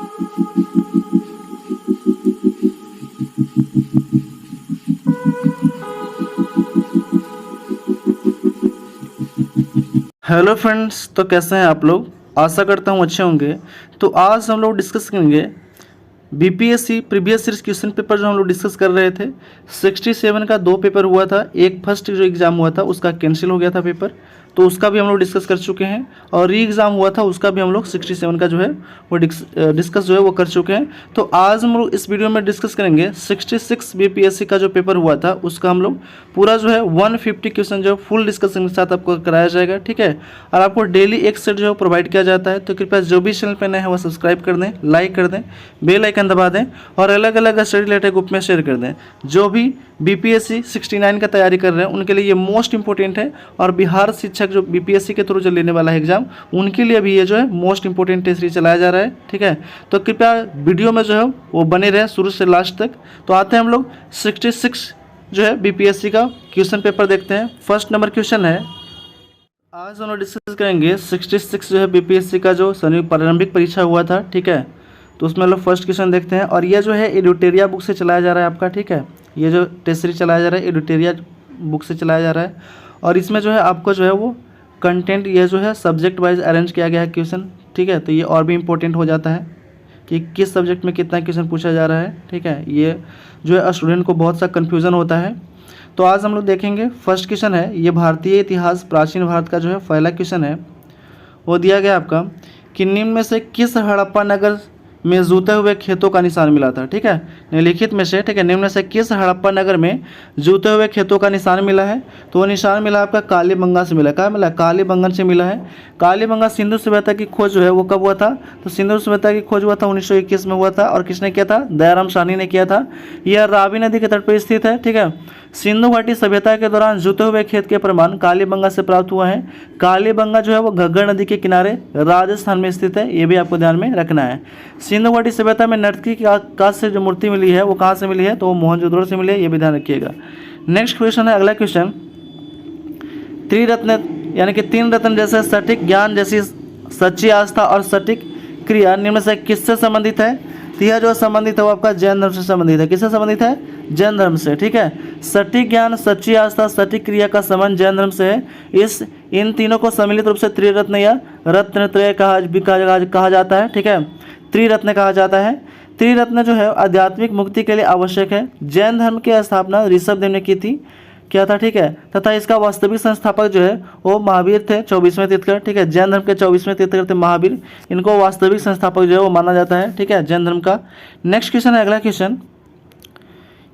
Hello friends, तो कैसे हैं आप लोग। आशा करता हूँ अच्छे होंगे। तो आज हम लोग डिस्कस करेंगे BPSC previous series question paper जो हम लोग डिस्कस कर रहे थे। 67 का 2 पेपर हुआ था। एक फर्स्ट जो एग्ज़ाम हुआ था उसका कैंसिल हो गया था पेपर, तो उसका भी हम लोग डिस्कस कर चुके हैं। और री एग्ज़ाम हुआ था उसका भी हम लोग 67 का जो है वो डिस्कस जो है वो कर चुके हैं। तो आज हम लोग इस वीडियो में डिस्कस करेंगे 66 बीपीएससी का जो पेपर हुआ था उसका हम लोग पूरा जो है 150 क्वेश्चन जो फुल डिस्कशन के साथ आपको कराया जाएगा, ठीक है। और आपको डेली एक सेट जो है प्रोवाइड किया जाता है। तो कृपया जो भी चैनल पर नए हैं वो सब्सक्राइब कर दें, लाइक कर दें, बेल आइकन दबा दें और अलग अलग स्टडी रिलेटेड ग्रुप में शेयर कर दें। जो भी बीपीएससी 69 का तैयारी कर रहे हैं उनके लिए ये मोस्ट इंपॉर्टेंट है। और बिहार शिक्षक जो बीपीएससी के थ्रू जो लेने वाला है एग्जाम, उनके लिए भी ये जो है मोस्ट इंपॉर्टेंट टेस्ट सीरीज चलाया जा रहा है, ठीक है। तो कृपया वीडियो में जो है वो बने रहे शुरू से लास्ट तक। तो आते हैं हम लोग 66 जो है बीपीएससी का क्वेश्चन पेपर देखते हैं। फर्स्ट नंबर क्वेश्चन है, आज हम लोग डिस्कस करेंगे 66 जो है बीपीएससी का जो संयुक्त प्रारंभिक परीक्षा हुआ था, ठीक है। तो उसमें हम लोग फर्स्ट क्वेश्चन देखते हैं। और ये जो है एडुटेरिया बुक से चलाया जा रहा है आपका, ठीक है। ये जो टेस्ट सीरीज चलाया जा रहा है एडुटेरिया बुक से चलाया जा रहा है। और इसमें जो है आपको जो है वो कंटेंट ये जो है सब्जेक्ट वाइज अरेंज किया गया है क्वेश्चन, ठीक है। तो ये और भी इम्पोर्टेंट हो जाता है कि किस सब्जेक्ट में कितना क्वेश्चन पूछा जा रहा है, ठीक है। ये जो है स्टूडेंट को बहुत सा कन्फ्यूज़न होता है। तो आज हम लोग देखेंगे फर्स्ट क्वेश्चन है, ये भारतीय इतिहास प्राचीन भारत का जो है पहला क्वेश्चन है। वो दिया गया आपका कि निम्न में से किस हड़प्पा नगर में जूते हुए खेतों का निशान मिला था, ठीक है। निम्नलिखित में से, ठीक है, निम्न में से किस हड़प्पा नगर में जूते हुए खेतों का निशान मिला है। तो वो निशान मिला आपका कालीबंगा से मिला। क्या मिला? कालीबंगन से मिला है। कालीबंगा सिंधु सभ्यता की खोज जो है वो कब हुआ था? तो सिंधु सभ्यता की खोज हुआ था 1921 में हुआ था। और किसने किया था? दयाराम साहनी ने किया था। यह रावी नदी के तट पर स्थित है, ठीक है। सिंधु घाटी सभ्यता के दौरान जुते हुए खेत के प्रमाण कालीबंगा से प्राप्त हुआ है। कालीबंगा जो है वो घग्गर नदी के किनारे राजस्थान में स्थित है, ये भी आपको ध्यान में रखना है। सिंधु घाटी सभ्यता में नर्तकी का से जो मूर्ति मिली है वो कहाँ से मिली है? तो वो मोहनजोदड़ो से मिली है, ये भी ध्यान रखिएगा। नेक्स्ट क्वेश्चन है, अगला क्वेश्चन, त्रिरत्न यानी कि 3 रत्न जैसे सटीक ज्ञान जैसी सच्ची आस्था और सटीक क्रिया निम्न से किससे संबंधित है? तो यह जो संबंधित है वो आपका जैन धर्म से संबंधित है। किससे संबंधित है? जैन धर्म से, ठीक है। सटीक ज्ञान, सच्ची आस्था, सटीक क्रिया का संबंध जैन धर्म से है। इन तीनों को सम्मिलित रूप से त्रिरत्न या रत्नत्रय कहा जाता है, ठीक है। त्रिरत्न कहा जाता है। त्रिरत्न जो है आध्यात्मिक मुक्ति के लिए आवश्यक है। जैन धर्म की स्थापना ऋषभदेव ने की थी, क्या था, ठीक है। तथा इसका वास्तविक संस्थापक जो है वो महावीर थे, 24वें तीर्थंकर, ठीक है। जैन धर्म के 24वें तीर्थंकर थे महावीर। इनको वास्तविक संस्थापक जो है वो माना जाता है, ठीक है, जैन धर्म का। नेक्स्ट क्वेश्चन है, अगला क्वेश्चन,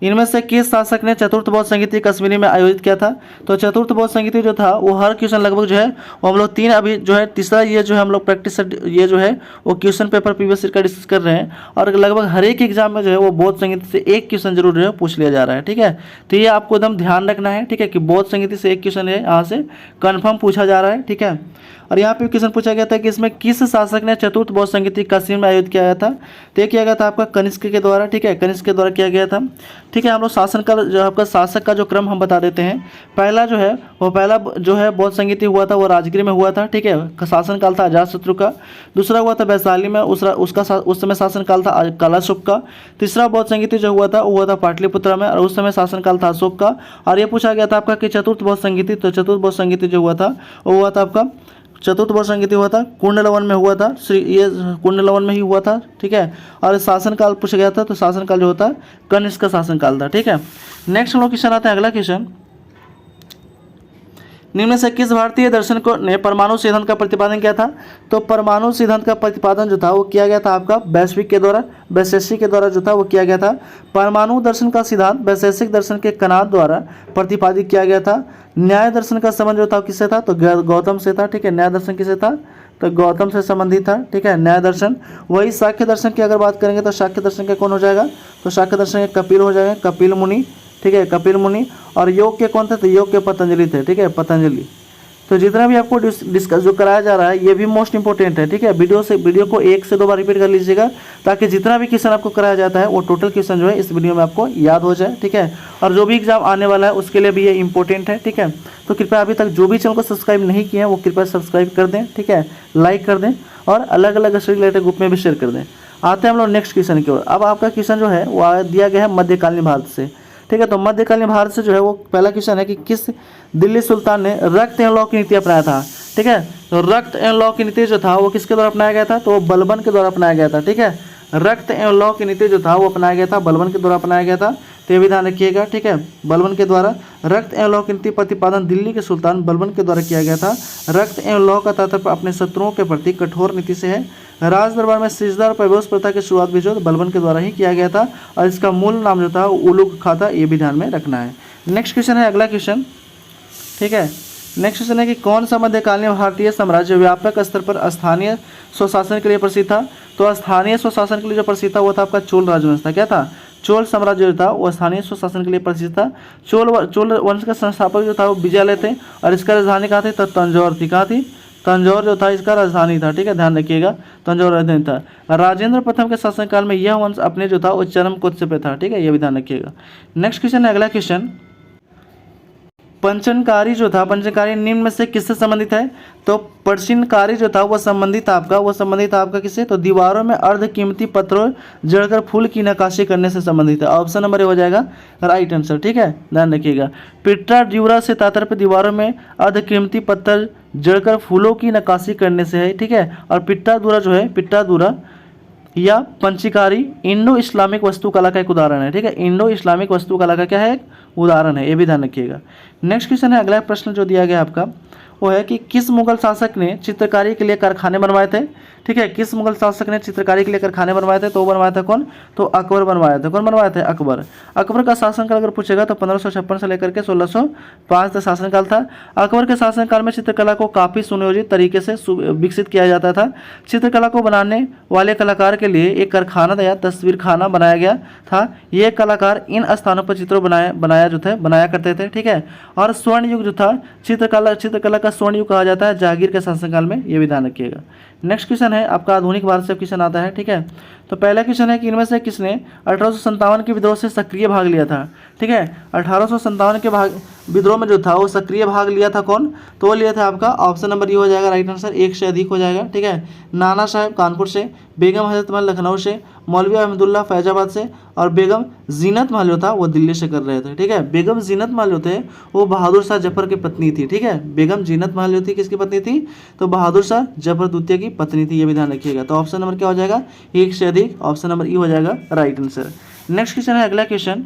इनमें से किस शासक ने चतुर्थ बौद्ध संगीति कश्मीरी में आयोजित किया था? तो चतुर्थ बौद्ध संगीति जो था वो हर क्वेश्चन लगभग जो है वो हम लोग 3 अभी जो है तीसरा ये जो है हम लोग प्रैक्टिस ये जो है वो क्वेश्चन पेपर प्रीवियस ईयर का डिस्कस कर रहे हैं। और लगभग हर एक एग्जाम में जो है वो बौद्ध संगीति से एक क्वेश्चन जरूर जो है पूछ लिया जा रहा है, ठीक है। तो ये आपको एकदम ध्यान रखना है, ठीक है, कि बौद्ध संगीति से एक क्वेश्चन है यहाँ से कन्फर्म पूछा जा रहा है, ठीक है। और यहाँ पे क्वेश्चन पूछा गया था कि इसमें किस शासक ने चतुर्थ बौद्ध संगीति कश्मीर में आयोजित किया गया था? तो ये किया गया था आपका कनिष्क के द्वारा, ठीक है, कनिष्क के द्वारा किया गया था, ठीक है। हम लोग शासन का जो आपका शासक का जो क्रम हम बता देते हैं। पहला जो है वो पहला जो है बौद्ध संगीति हुआ था वो राजगीर में हुआ था, ठीक है, शासन काल था अजातशत्रु का। दूसरा हुआ था वैशाली में, उस समय शासन काल था कालाशुक का। तीसरा बौद्ध संगीति जो हुआ था पाटलिपुत्र में, और उस समय शासन काल था अशोक का। और ये पूछा गया था आपका कि चतुर्थ बौद्ध संगीति, तो चतुर्थ बौद्ध संगीति जो हुआ था वो हुआ था आपका चतुर्थ बौद्ध संगीति हुआ था कुंडलवन में हुआ था, ये कुंडलवन में ही हुआ था, ठीक है। और शासनकाल पूछा गया था तो शासनकाल जो होता कनिष्क का शासनकाल था, ठीक है। नेक्स्ट हम लोग क्वेश्चन आता है, अगला क्वेश्चन, निम्न में से किस भारतीय दर्शन को ने परमाणु सिद्धांत का प्रतिपादन किया था? तो परमाणु सिद्धांत का प्रतिपादन जो था वो किया गया था आपका वैश्विक के द्वारा, वैशेषिक के द्वारा जो था वो किया गया था। परमाणु दर्शन का सिद्धांत वैशेषिक दर्शन के कनात द्वारा प्रतिपादित किया गया था। न्याय दर्शन का संबंध जो था किससे था? तो गौतम से था, ठीक है। न्याय दर्शन किससे था? तो गौतम से संबंधित था, ठीक है, न्याय दर्शन। वही शाक्य दर्शन की अगर बात करेंगे तो शाक्य दर्शन के कौन हो जाएगा? तो शाक्य दर्शन के कपिल हो जाएगा, कपिल मुनि, ठीक है, कपिल मुनि। और योग के कौन थे? तो योग के पतंजलि थे, ठीक है, पतंजलि। तो जितना भी आपको डिस्कस जो कराया जा रहा है ये भी मोस्ट इंपॉर्टेंट है, ठीक है। वीडियो को 1 से 2 बार रिपीट कर लीजिएगा ताकि जितना भी क्वेश्चन आपको कराया जाता है वो टोटल क्वेश्चन जो है इस वीडियो में आपको याद हो जाए, ठीक है। और जो भी एग्जाम आने वाला है उसके लिए भी ये इंपॉर्टेंट है, ठीक है। तो कृपया अभी तक जो भी चैनल को सब्सक्राइब नहीं किए हैं वो कृपया सब्सक्राइब कर दें, ठीक है, लाइक कर दें और अलग अलग स्टडी रिलेटेड ग्रुप में भी शेयर कर दें। आते हैं हम लोग नेक्स्ट क्वेश्चन की ओर। अब आपका क्वेश्चन जो है वो दिया गया है मध्यकालीन भारत से, ठीक है। तो मध्यकालीन भारत से जो है वो पहला क्वेश्चन है कि किस दिल्ली सुल्तान ने रक्त एवं लौ की नीति अपनाया था, ठीक है। तो रक्त एवं लौ की नीति जो था वो किसके द्वारा अपनाया गया था, तो वो बलबन के द्वारा अपनाया गया था, ठीक है। रक्त एवं लौ की नीति जो था वो अपनाया गया था, बलबन के द्वारा अपनाया गया था, तो ये भी ध्यान रखिएगा, ठीक है। बलबन के द्वारा रक्त एवं लौ की नीति प्रतिपादन दिल्ली के सुल्तान बलबन के द्वारा किया गया था। रक्त एवं लौ का तात्पर्य अपने शत्रुओं के प्रति कठोर नीति से है। राज दरबार में सिजदा और प्रवेश प्रथा की शुरुआत भी जो बलबन के द्वारा ही किया गया था, और इसका मूल नाम जो था वो उलुग खा था, ये भी ध्यान में रखना है। नेक्स्ट क्वेश्चन है, अगला क्वेश्चन, ठीक है। नेक्स्ट क्वेश्चन है कि कौन सा मध्यकालीन भारतीय साम्राज्य व्यापक स्तर पर स्थानीय स्वशासन के लिए प्रसिद्ध था। तो स्थानीय स्वशासन के लिए जो प्रसिद्ध था वो था आपका चोल राजवंश था। क्या था, चोल साम्राज्य जो था वो स्थानीय स्वशासन के लिए प्रसिद्ध था। चोल वंश का संस्थापक जो था वो विजयालय थे, और इसका राजधानी कहाँ थी, तो तंजौर थी। कहाँ थी, तंजौर जो था इसका राजधानी था, ठीक है, ध्यान रखिएगा, तंजौर राजधानी था। राजेंद्र प्रथम के शासनकाल में यह वंश अपने जो था वो चरम कोच्च पे था, ठीक है, ये भी ध्यान रखिएगा। नेक्स्ट क्वेश्चन है, अगला क्वेश्चन, पंचनकारी जो था, पंचनकारी निम्न में से किससे संबंधित है। तो पंचनकारी जो था वो संबंधित आपका किससे, तो दीवारों में अर्ध कीमती पत्थरों जड़कर फूल की नक्काशी करने से संबंधित है। ऑप्शन नंबर ए हो जाएगा राइट आंसर, ठीक है, ध्यान रखिएगा। पिट्रा ड्यूरा से तात्पर्य दीवारों में अर्ध कीमती पत्थर जड़कर फूलों की नक्काशी करने से है, ठीक है। और पिट्टा दूरा जो है, पिट्टा दूरा या पंचकारी इंडो इस्लामिक वास्तुकला का एक उदाहरण है, ठीक है। इंडो इस्लामिक वास्तुकला का क्या है, एक उदाहरण है, ये भी ध्यान रखिएगा। नेक्स्ट क्वेश्चन है, अगला प्रश्न जो दिया गया आपका वो है कि किस मुगल शासक ने चित्रकारी के लिए कारखाने बनवाए थे, ठीक है। किस मुगल शासक ने चित्रकारी के लिए कारखाने बनवाए थे, तो वो बनवाया था कौन, तो अकबर बनवाया था। कौन बनवाया था, अकबर। अकबर का शासनकाल अगर पूछेगा तो 1556 से लेकर के 1605 तक शासनकाल था। अकबर के शासनकाल में चित्रकला को काफ़ी सुनियोजित तरीके से विकसित किया जाता था। चित्रकला को बनाने वाले कलाकार के लिए एक कारखाना या तस्वीर खाना बनाया गया था। ये कलाकार इन स्थानों पर चित्रों बनाया करते थे, ठीक है। और स्वर्ण युग जो था चित्रकला का स्वर्ण युग कहा जाता है जहांगीर के शासनकाल में, ये भी ध्यान रखिएगा। नेक्स्ट क्वेश्चन है आपका आधुनिक भारत से क्वेश्चन आता है, ठीक है। तो पहला क्वेश्चन है कि इनमें से किसने 1857 के विद्रोह से सक्रिय भाग लिया था, ठीक है। 1857 के विद्रोह में जो था वो सक्रिय भाग लिया था कौन, तो वो लिया था आपका ऑप्शन नंबर ये हो जाएगा राइट आंसर, एक से अधिक हो जाएगा, ठीक है। नाना साहेब कानपुर से, बेगम हजरत महल लखनऊ से, मौलवी अहमदुल्ला फैजाबाद से, और बेगम जीनत महल जो था वो दिल्ली से कर रहे थे, ठीक है। बेगम जीनत महल जो थे वो बहादुर शाह जफर की पत्नी थी, ठीक है। बेगम जीनत महल जो थी किसकी पत्नी थी, तो बहादुर शाह जफर द्वितीय की पत्नी थी, ये भी ध्यान रखिएगा। तो ऑप्शन नंबर क्या हो जाएगा, एक से अधिक, ऑप्शन नंबर ई हो जाएगा राइट आंसर। नेक्स्ट क्वेश्चन है, अगला क्वेश्चन,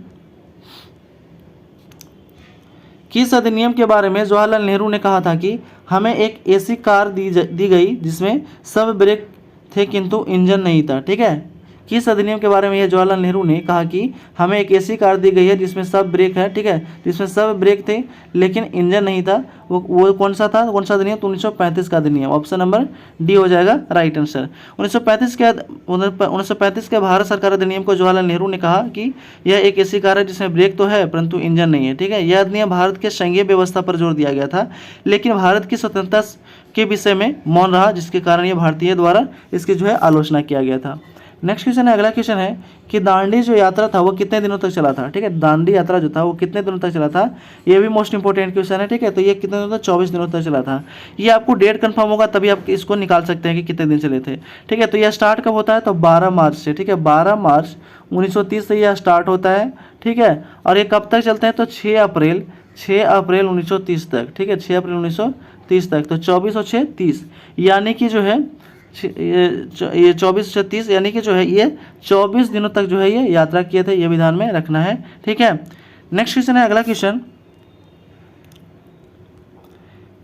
किस अधिनियम के बारे में जवाहरलाल नेहरू ने कहा था कि हमें एक ऐसी कार दी गई जिसमें सब ब्रेक थे किंतु इंजन नहीं था, ठीक है। किस अधिनियम के बारे में ये जवाहरलाल नेहरू ने कहा कि हमें एक ऐसी कार दी गई है जिसमें सब ब्रेक है, ठीक है, जिसमें सब ब्रेक थे लेकिन इंजन नहीं था, वो कौन सा था, कौन सा अधिनियम, तो 1935 का अधिनियम, ऑप्शन नंबर डी हो जाएगा राइट आंसर। 1935 के भारत सरकार अधिनियम को जवाहरलाल नेहरू ने कहा कि यह एक ऐसी कार है जिसमें ब्रेक तो है परंतु इंजन नहीं है, ठीक है। यह अधिनियम भारत के संघीय व्यवस्था पर जोर दिया गया था, लेकिन भारत की स्वतंत्रता के विषय में मौन रहा, जिसके कारण यह भारतीय द्वारा इसकी जो है आलोचना किया गया था। नेक्स्ट क्वेश्चन है, अगला क्वेश्चन है कि दांडी जो यात्रा था वो कितने दिनों तक चला था, ठीक है। दांडी यात्रा जो था वो कितने दिनों तक चला था, ये भी मोस्ट इंपॉर्टेंट क्वेश्चन है, ठीक है। तो ये कितने दिनों तक, 24 दिनों तक चला था। ये आपको डेट कंफर्म होगा तभी आप इसको निकाल सकते हैं कि कितने दिन चले थे, ठीक है। तो यह स्टार्ट कब होता है, तो 12 मार्च से, ठीक है, 12 मार्च 1930 से यह स्टार्ट होता है, ठीक है। और ये कब तक चलते हैं, तो 6 अप्रैल 1930 तक, ठीक है, 6 अप्रैल 1930 तक। तो 24 और 6 30, यानी कि जो है ये 24 से 30 यानी कि जो है ये 24 दिनों तक जो है ये यात्रा किए थे, ये भी ध्यान में रखना है, ठीक है। नेक्स्ट क्वेश्चन है, अगला क्वेश्चन,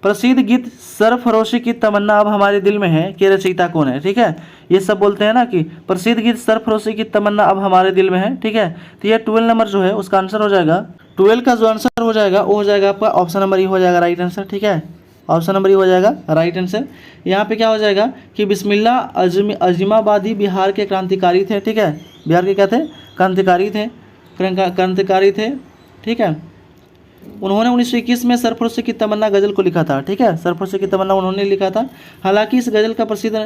प्रसिद्ध गीत सरफरोशी की तमन्ना अब हमारे दिल में है के रचयिता कौन है, ठीक है। ये सब बोलते हैं ना कि प्रसिद्ध गीत सरफरोशी की तमन्ना अब हमारे दिल में है, ठीक है। तो ये 12 नंबर जो है उसका आंसर हो जाएगा, 12 का जो आंसर हो जाएगा वो हो जाएगा आपका ऑप्शन नंबर ई हो जाएगा राइट आंसर, ठीक है। ऑप्शन नंबर ई हो जाएगा राइट आंसर। यहाँ पे क्या हो जाएगा कि बिस्मिल्लाह अजीमाबादी बिहार के क्रांतिकारी थे, ठीक है। बिहार के क्या थे, क्रांतिकारी थे, ठीक है। उन्होंने 1921 में सरफरोशी की तमन्ना गज़ल को लिखा था, ठीक है। सरफरोशी की तमन्ना उन्होंने लिखा था। हालांकि इस गज़ल का प्रसिद्धि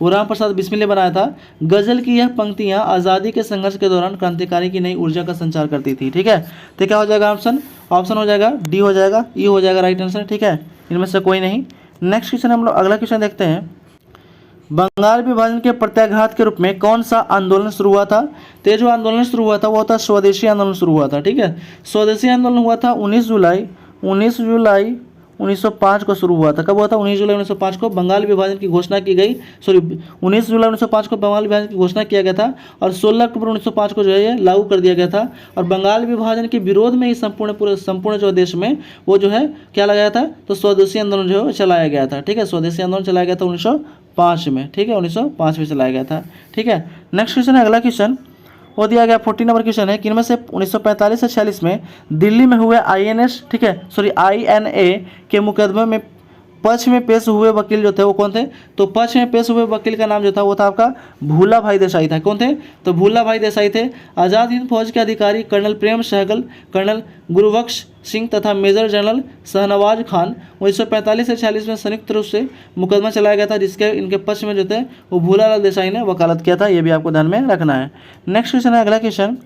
वो राम प्रसाद बिस्मिल ने बनाया था। गज़ल की यह पंक्तियां आज़ादी के संघर्ष के दौरान क्रांतिकारी की नई ऊर्जा का संचार करती थी, ठीक है। तो क्या हो जाएगा ऑप्शन हो जाएगा डी हो जाएगा, ई हो जाएगा राइट आंसर, ठीक है। इनमें से कोई नहीं। नेक्स्ट क्वेश्चन हम लोग अगला क्वेश्चन देखते हैं। बंगाल विभाजन के प्रत्याघात के रूप में कौन सा आंदोलन शुरू हुआ था? तो ये जो आंदोलन शुरू हुआ था वो था स्वदेशी आंदोलन शुरू हुआ था। ठीक है, स्वदेशी आंदोलन हुआ था 19 जुलाई 1905 को शुरू हुआ था। कब हुआ था? 19 जुलाई 1905 को बंगाल विभाजन की घोषणा की गई। 19 जुलाई 1905 को बंगाल विभाजन की घोषणा किया गया था और 16 अक्टूबर 1905 को जो है ये लागू कर दिया गया था। और बंगाल विभाजन के विरोध में ही संपूर्ण जो देश में वो जो है क्या लगाया था? तो स्वदेशी आंदोलन जो है चलाया गया था। ठीक है, स्वदेशी आंदोलन चलाया गया था 1905 में। ठीक है, 1905 में चलाया गया था। ठीक है, नेक्स्ट क्वेश्चन है, अगला क्वेश्चन वो दिया गया 14 नंबर क्वेश्चन है कि इनमें से 1945 से 46 में दिल्ली में हुए INA के मुकदमे में पक्ष में पेश हुए वकील जो थे वो कौन थे? तो पक्ष में पेश हुए वकील का नाम जो था वो था आपका भूला भाई देसाई था। कौन थे? तो भूला भाई देसाई थे। आज़ाद हिंद फौज के अधिकारी कर्नल प्रेम सहगल, कर्नल गुरुबख्श सिंह तथा मेजर जनरल शाहनवाज खान 1945 से 46 में संयुक्त रूप से मुकदमा चलाया गया था, जिसके इनके पक्ष में जो थे वो भूलालाल देसाई ने वकालत किया था। ये भी आपको ध्यान में रखना है। नेक्स्ट क्वेश्चन है, अगला क्वेश्चन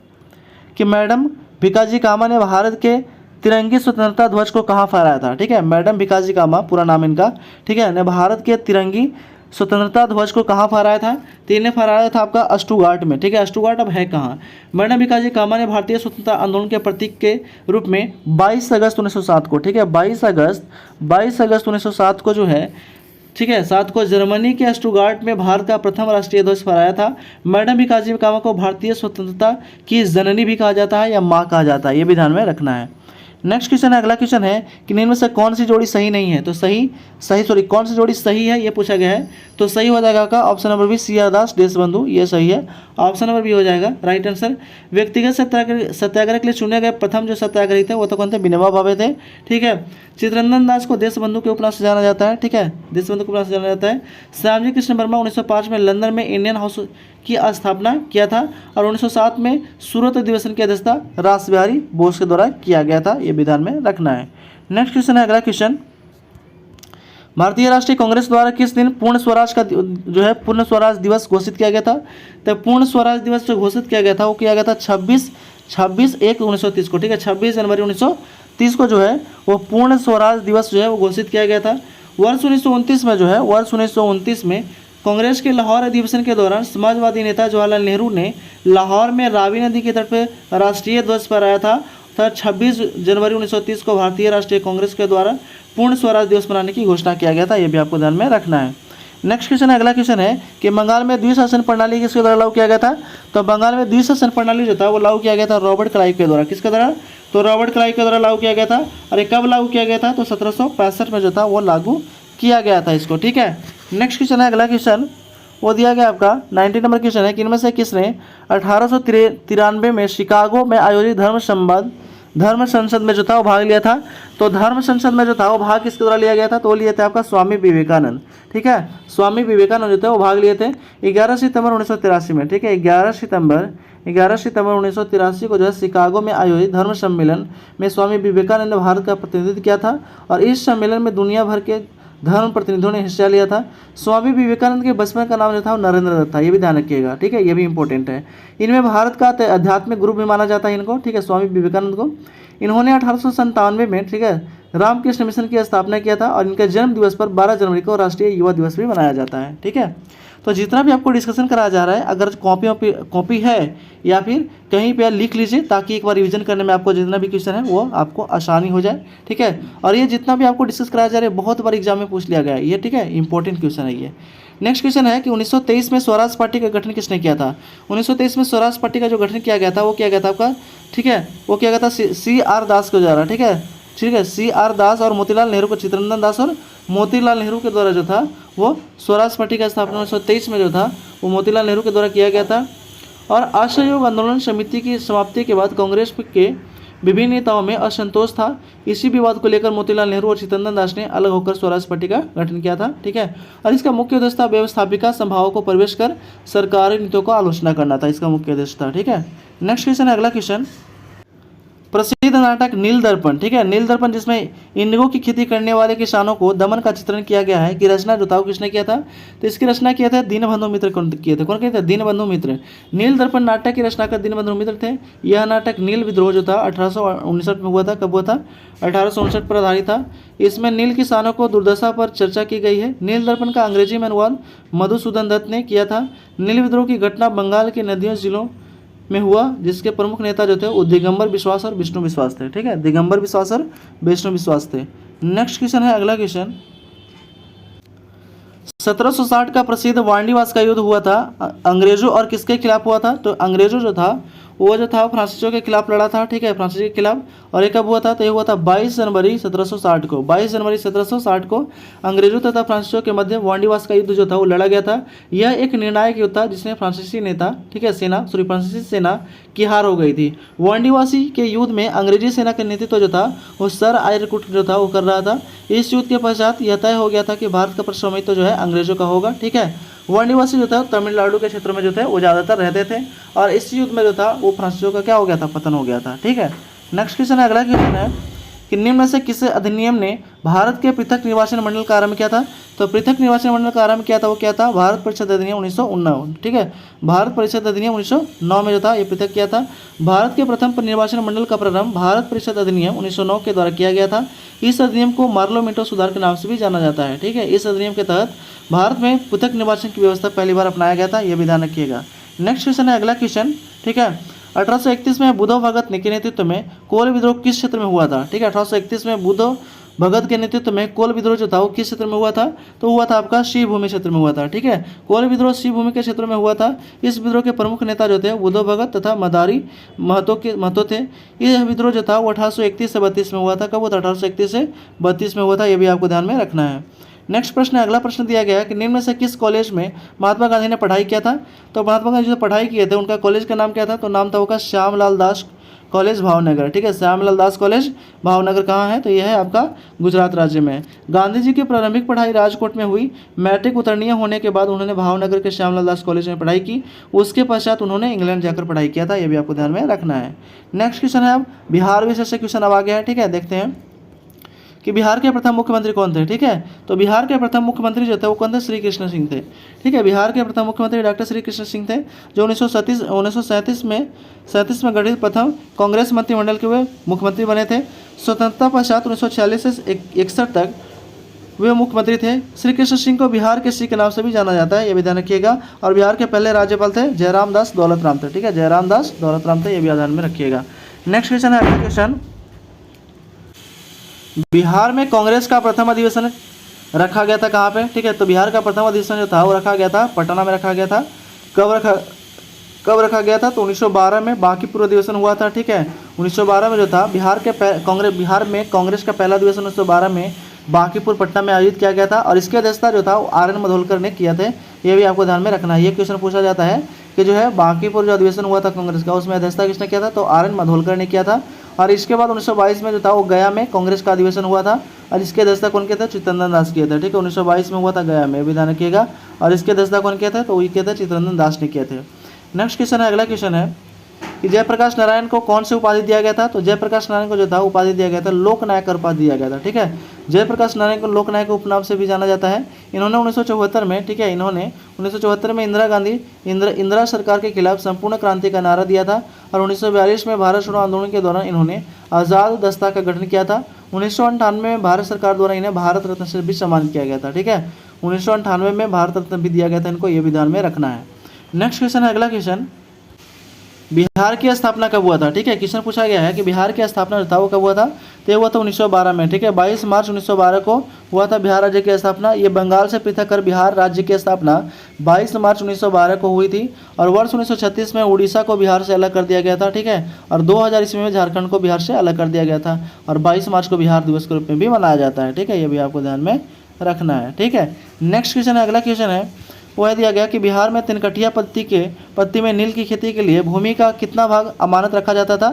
कि मैडम भिकाजी कामा ने भारत के तिरंगी स्वतंत्रता ध्वज को कहाँ फहराया था? ठीक है, मैडम भिकाजी कामा पूरा नाम इनका। ठीक है, ने भारत के तिरंगी स्वतंत्रता ध्वज को कहाँ फहराया था? तो इन्हें फहराया था आपका स्टुगार्ट में। ठीक है, स्टुगार्ट अब है कहाँ? मैडम भिकाजी कामा ने भारतीय स्वतंत्रता आंदोलन के प्रतीक के रूप में 22 अगस्त 1907 को, ठीक है 22 अगस्त 1907 को जो है, ठीक है 7 को जर्मनी के स्टुगार्ट में भारत का प्रथम राष्ट्रीय ध्वज फहराया था। मैडम भिकाजी कामा को भारतीय स्वतंत्रता की जननी भी कहा जाता है या माँ कहा जाता है, ये भी ध्यान में रखना है। नेक्स्ट क्वेश्चन है, अगला क्वेश्चन है कि इनमें से कौन सी जोड़ी सही नहीं है? तो कौन सी जोड़ी सही है ये पूछा गया है। तो सही हो जाएगा का ऑप्शन नंबर बी CR दास देशबंधु, ये सही है। ऑप्शन नंबर बी हो जाएगा राइट आंसर। व्यक्तिगत सत्याग्रह के लिए चुने गए प्रथम जो सत्याग्रही थे वो तो कौन थे? विनोबा भावे थे। ठीक है, चित्तरंजन दास को देशबंधु के उपनाम से जाना जाता है। ठीक है, देशबंधु के उपनाम से जाना जाता है। श्यामजी कृष्ण वर्मा 1905 में लंदन में इंडियन हाउस की स्थापना किया था और 1907 में सूरत अधिवेशन की अध्यक्षता रास बिहारी बोस के द्वारा किया गया था, ये विधान में रखना है। नेक्स्ट क्वेश्चन है, अगला क्वेश्चन भारतीय राष्ट्रीय कांग्रेस द्वारा किस दिन पूर्ण स्वराज का जो है पूर्ण स्वराज दिवस घोषित किया गया था? तो पूर्ण स्वराज दिवस जो घोषित किया गया था वो किया गया था 26/1/1930 को। ठीक है, 26 जनवरी 1930 को जो है वो पूर्ण स्वराज दिवस जो है वो घोषित किया गया था। वर्ष 1929 में जो है वर्ष 1929 में कांग्रेस के लाहौर अधिवेशन के दौरान समाजवादी नेता जवाहरलाल नेहरू ने लाहौर में रावी नदी के तट पर राष्ट्रीय ध्वज फहराया था। 26 जनवरी 1930 को भारतीय राष्ट्रीय कांग्रेस के द्वारा पूर्ण स्वराज दिवस मनाने की घोषणा किया गया था, ये भी आपको ध्यान में रखना है। नेक्स्ट क्वेश्चन है, अगला क्वेश्चन है कि बंगाल में द्विशासन प्रणाली किसके द्वारा लागू किया गया था? तो बंगाल में द्विशासन प्रणाली जो था वो लागू किया गया था रॉबर्ट क्लाइव के द्वारा। किसके द्वारा? तो रॉबर्ट क्लाइव के द्वारा लागू किया गया था। और ये कब लागू किया गया था? तो 1765 में जो था वो लागू किया गया था इसको। ठीक है, नेक्स्ट क्वेश्चन है, अगला क्वेश्चन वो दिया गया आपका 19 नंबर क्वेश्चन है कि इनमें से किसने 1893 में शिकागो में आयोजित धर्म संसद में जो था वो भाग लिया था? तो धर्म संसद में जो था वो भाग किसके द्वारा लिया गया था? तो वो लिए थे आपका स्वामी विवेकानंद। ठीक है, स्वामी विवेकानंद जो थे वो भाग लिए थे 11 सितंबर 1983 में। ठीक है, 11 सितंबर 1983 को जो है शिकागो में आयोजित धर्म सम्मेलन में स्वामी विवेकानंद ने भारत का प्रतिनिधित्व किया था और इस सम्मेलन में दुनिया भर के धर्म प्रतिनिधियों ने हिस्सा लिया था। स्वामी विवेकानंद के बचपन का नाम जो था वो नरेंद्र दत्त था, ये भी ध्यान रखिएगा। ठीक है, ये भी इंपॉर्टेंट है। इनमें भारत का आध्यात्मिक गुरु भी माना जाता है इनको। ठीक है, स्वामी विवेकानंद को। इन्होंने 1897 में ठीक है रामकृष्ण मिशन की स्थापना किया था और इनके जन्म दिवस पर 12 जनवरी को राष्ट्रीय युवा दिवस भी मनाया जाता है। ठीक है, तो जितना भी आपको डिस्कशन कराया जा रहा है अगर कॉपी है या फिर कहीं पे लिख लीजिए ताकि एक बार रिवीजन करने में आपको जितना भी क्वेश्चन है वो आपको आसानी हो जाए। ठीक है, और ये जितना भी आपको डिस्कस कराया जा रहा है बहुत बार एग्जाम में पूछ लिया गया है ये। ठीक है, इंपॉर्टेंट क्वेश्चन है ये। नेक्स्ट क्वेश्चन है कि 1923 में स्वराज पार्टी का गठन किसने किया था? 1923 में स्वराज पार्टी का जो गठन किया गया था वो किया गया था आपका, ठीक है, वो किया गया था CR दास के द्वारा। ठीक है, CR दास और मोतीलाल नेहरू को, चित्तरंजन दास और मोतीलाल नेहरू के द्वारा जो था वो स्वराज पार्टी का स्थापना 1923 में जो था वो मोतीलाल नेहरू के द्वारा किया गया था। और असहयोग आंदोलन समिति की समाप्ति के बाद कांग्रेस के विभिन्न नेताओं में असंतोष था। इसी विवाद को लेकर मोतीलाल नेहरू और चित्तरंजन दास ने अलग होकर स्वराज पार्टी का गठन किया था। ठीक है, और इसका मुख्य उद्देश्य था व्यवस्थापिका संभावों को प्रवेश कर सरकारी नीतियों को आलोचना करना था, इसका मुख्य उद्देश्य था। ठीक है, नेक्स्ट क्वेश्चन है, अगला क्वेश्चन प्रसिद्ध नाटक नील दर्पण, ठीक है, नील दर्पण जिसमें इंडिगो की खेती करने वाले किसानों को दमन का चित्रण किया गया है, कि रचना बताओ किसने किया था? तो इसकी रचना किया था दीनबंधु मित्र किए थे। कौन किए थे? दीनबंधु मित्र। नील दर्पण नाटक की रचनाकार दीनबंधु मित्र थे। यह नाटक नील विद्रोह जो था 1859 में हुआ था। कब हुआ था? 1859 पर आधारित था। इसमें नील किसानों को दुर्दशा पर चर्चा की गई है। नील दर्पण का अंग्रेजी में अनुवाद मधुसूदन दत्त ने किया था। नील विद्रोह की घटना बंगाल के नदियों जिलों में हुआ, जिसके प्रमुख नेता जो थे वो दिगंबर विश्वास और विष्णु विश्वास थे। ठीक है, दिगंबर विश्वास और विष्णु विश्वास थे। नेक्स्ट क्वेश्चन है, अगला क्वेश्चन, 1760 का प्रसिद्ध वांडीवास का युद्ध हुआ था, अंग्रेजों और किसके खिलाफ हुआ था? तो अंग्रेजों जो था वो जो था फ्रांसीसियों के खिलाफ लड़ा था। ठीक है, फ्रांसीसी के खिलाफ। और ये कब हुआ था? तो ये हुआ था 22 जनवरी 1760 को। 22 जनवरी 1760 को अंग्रेजों तथा फ्रांसीसियों के मध्य वांडीवास का युद्ध जो था वो लड़ा गया था। यह एक निर्णायक युद्ध था जिसमें फ्रांसीसी नेता, ठीक है, फ्रांसीसी सेना की हार हो गई थी। वांडीवासी के युद्ध में अंग्रेजी सेना का नेतृत्व जो था वो सर आयरकुट जो था वो कर रहा था। इस युद्ध के पश्चात यह तय हो गया था कि भारत का प्रशासनिक जो है अंग्रेजों का होगा। ठीक है, वांडीवासी जो था तमिलनाडु के क्षेत्र में जो थे वो ज़्यादातर रहते थे, और इस युद्ध में जो था वो फ्रांसीसियों का क्या हो गया था? पतन हो गया था। ठीक है, नेक्स्ट क्वेश्चन है, अगला क्वेश्चन है कि निम्न में से किस अधिनियम ने भारत के पृथक निर्वाचन मंडल का आरंभ किया था? तो पृथक निर्वाचन मंडल का आरंभ किया था वो क्या था? भारत परिषद अधिनियम 1909। ठीक है, भारत परिषद अधिनियम 1909 में जो था ये पृथक किया था। भारत के प्रथम निर्वाचन मंडल का प्रारंभ भारत परिषद अधिनियम 1909 के द्वारा किया गया था। इस अधिनियम को मार्लो-मिंटो सुधार के नाम से भी जाना जाता है। ठीक है, इस अधिनियम के तहत भारत में पृथक निर्वाचन की व्यवस्था पहली बार अपनाया गया था, यह भी ध्यान रखिएगा। नेक्स्ट क्वेश्चन है, अगला क्वेश्चन, ठीक है, 1831 में बुद्धो भगत के नेतृत्व में कोल विद्रोह किस क्षेत्र में हुआ था? ठीक है, 1831 में बुद्धो भगत के नेतृत्व में कोल विद्रोह जो था वो किस क्षेत्र में हुआ था? तो हुआ था आपका शिवभूमि क्षेत्र में हुआ था। ठीक है, कोल विद्रोह शिवभूमि के क्षेत्र में हुआ था। इस विद्रोह के प्रमुख नेता जो थे बुद्धो भगत तथा मदारी महतो थे। यह विद्रोह जो था वो 1831 से 32 में हुआ था। कब हुआ था? 1831 से 32 में हुआ था, यह भी आपको ध्यान में रखना है। नेक्स्ट प्रश्न है, अगला प्रश्न दिया गया है कि निम्न में से किस कॉलेज में महात्मा गांधी ने पढ़ाई किया था? तो महात्मा गांधी जो पढ़ाई किए थे उनका कॉलेज का नाम क्या था? तो नाम था उनका श्यामलाल दास कॉलेज भावनगर। ठीक है, श्यामलाल दास कॉलेज भावनगर कहाँ है? तो यह है आपका गुजरात राज्य में। गांधी जी की प्रारंभिक पढ़ाई राजकोट में हुई। मैट्रिक उत्तीर्ण होने के बाद उन्होंने भावनगर के श्यामलाल दास कॉलेज में पढ़ाई की। उसके पश्चात उन्होंने इंग्लैंड जाकर पढ़ाई किया था, यह भी आपको ध्यान में रखना है। नेक्स्ट क्वेश्चन है, अब बिहार विषय से क्वेश्चन अब आ गया है। ठीक है, देखते हैं कि बिहार के प्रथम मुख्यमंत्री कौन थे? ठीक है, तो बिहार के प्रथम मुख्यमंत्री जो थे वो कौन थे? श्री कृष्ण सिंह थे। ठीक है, बिहार के प्रथम मुख्यमंत्री डॉक्टर श्री कृष्ण सिंह थे, जो 1937 में गठित प्रथम कांग्रेस मंत्रिमंडल के वे मुख्यमंत्री बने थे। स्वतंत्रता पश्चात 1946 से 61 तक वे मुख्यमंत्री थे। श्री कृष्ण सिंह को बिहार के श्री के नाम से भी जाना जाता है, ये भी ध्यान रखिएगा। और बिहार के पहले राज्यपाल थे जयराम दास दौलत राम थे। ठीक है, जयराम दास दौलत राम थे, ये भी ध्यान में रखिएगा। नेक्स्ट क्वेश्चन है, अगला क्वेश्चन, बिहार में कांग्रेस का प्रथम अधिवेशन रखा गया था कहाँ पे? ठीक है, तो बिहार का प्रथम अधिवेशन जो था वो रखा गया था पटना में रखा गया था। कब रखा गया था? तो 1912 में बांकीपुर अधिवेशन हुआ था। ठीक है, 1912 में जो था बिहार में कांग्रेस का पहला अधिवेशन 1912 में बांकीपुर पटना में आयोजित किया गया था, और इसकी अध्यक्षता जो था वो आर एन मधोलकर ने किया थे, ये भी आपको ध्यान में रखना है। ये क्वेश्चन पूछा जाता है कि जो है बांकीपुर जो अधिवेशन हुआ था कांग्रेस का, उसमें अध्यक्षता किसने किया था? तो आर एन मधोलकर ने किया था। और इसके बाद 1922 में जो था वो गया में कांग्रेस का अधिवेशन हुआ था, और इसके अध्यक्षता कौन किया था? चित्तरंजन दास किए थे। ठीक है, 1922 में हुआ था गया में, भी ध्यान रखिएगा। और इसके अध्यक्षता कौन किया था? तो वही किया था चित्तरंजन दास ने किए थे। नेक्स्ट क्वेश्चन है, अगला क्वेश्चन है कि जयप्रकाश नारायण को कौन सी उपाधि दिया गया था? तो जयप्रकाश नारायण को जो था उपाधि दिया गया था लोकनायक का उपाधि दिया गया था। ठीक है, जयप्रकाश नारायण को लोकनायक उपनाम से भी जाना जाता है। इन्होंने 1974 में, ठीक है, इन्होंने 1974 में इंदिरा सरकार के खिलाफ संपूर्ण क्रांति का नारा दिया था, और 1942 में भारत छोड़ो आंदोलन के दौरान इन्होंने आज़ाद दस्ता का गठन किया था। 1998 में भारत सरकार द्वारा इन्हें भारत रत्न से भी सम्मानित किया गया था। ठीक है, 1998 में भारत रत्न भी दिया गया था इनको, ये भी ध्यान में रखना है। नेक्स्ट क्वेश्चन है, अगला क्वेश्चन, बिहार की स्थापना कब हुआ था? ठीक है, क्वेश्चन पूछा गया है कि बिहार की स्थापना जो था वो कब हुआ था? तो ये हुआ था 1912 में। ठीक है, 22 मार्च 1912 को हुआ था बिहार राज्य की स्थापना। ये बंगाल से पृथक कर बिहार राज्य की स्थापना 22 मार्च 1912 को हुई थी, और वर्ष 1936 में उड़ीसा को बिहार से अलग कर दिया गया था। ठीक है, और 2000 ईस्वी में झारखंड को बिहार से अलग कर दिया गया था, और 22 मार्च को बिहार दिवस के रूप में भी मनाया जाता है। ठीक है, ये भी आपको ध्यान में रखना है। ठीक है, नेक्स्ट क्वेश्चन है, अगला क्वेश्चन है वह दिया गया कि बिहार में तिनकटिया पत्ती में नील की खेती के लिए भूमि का कितना भाग अमानत रखा जाता था?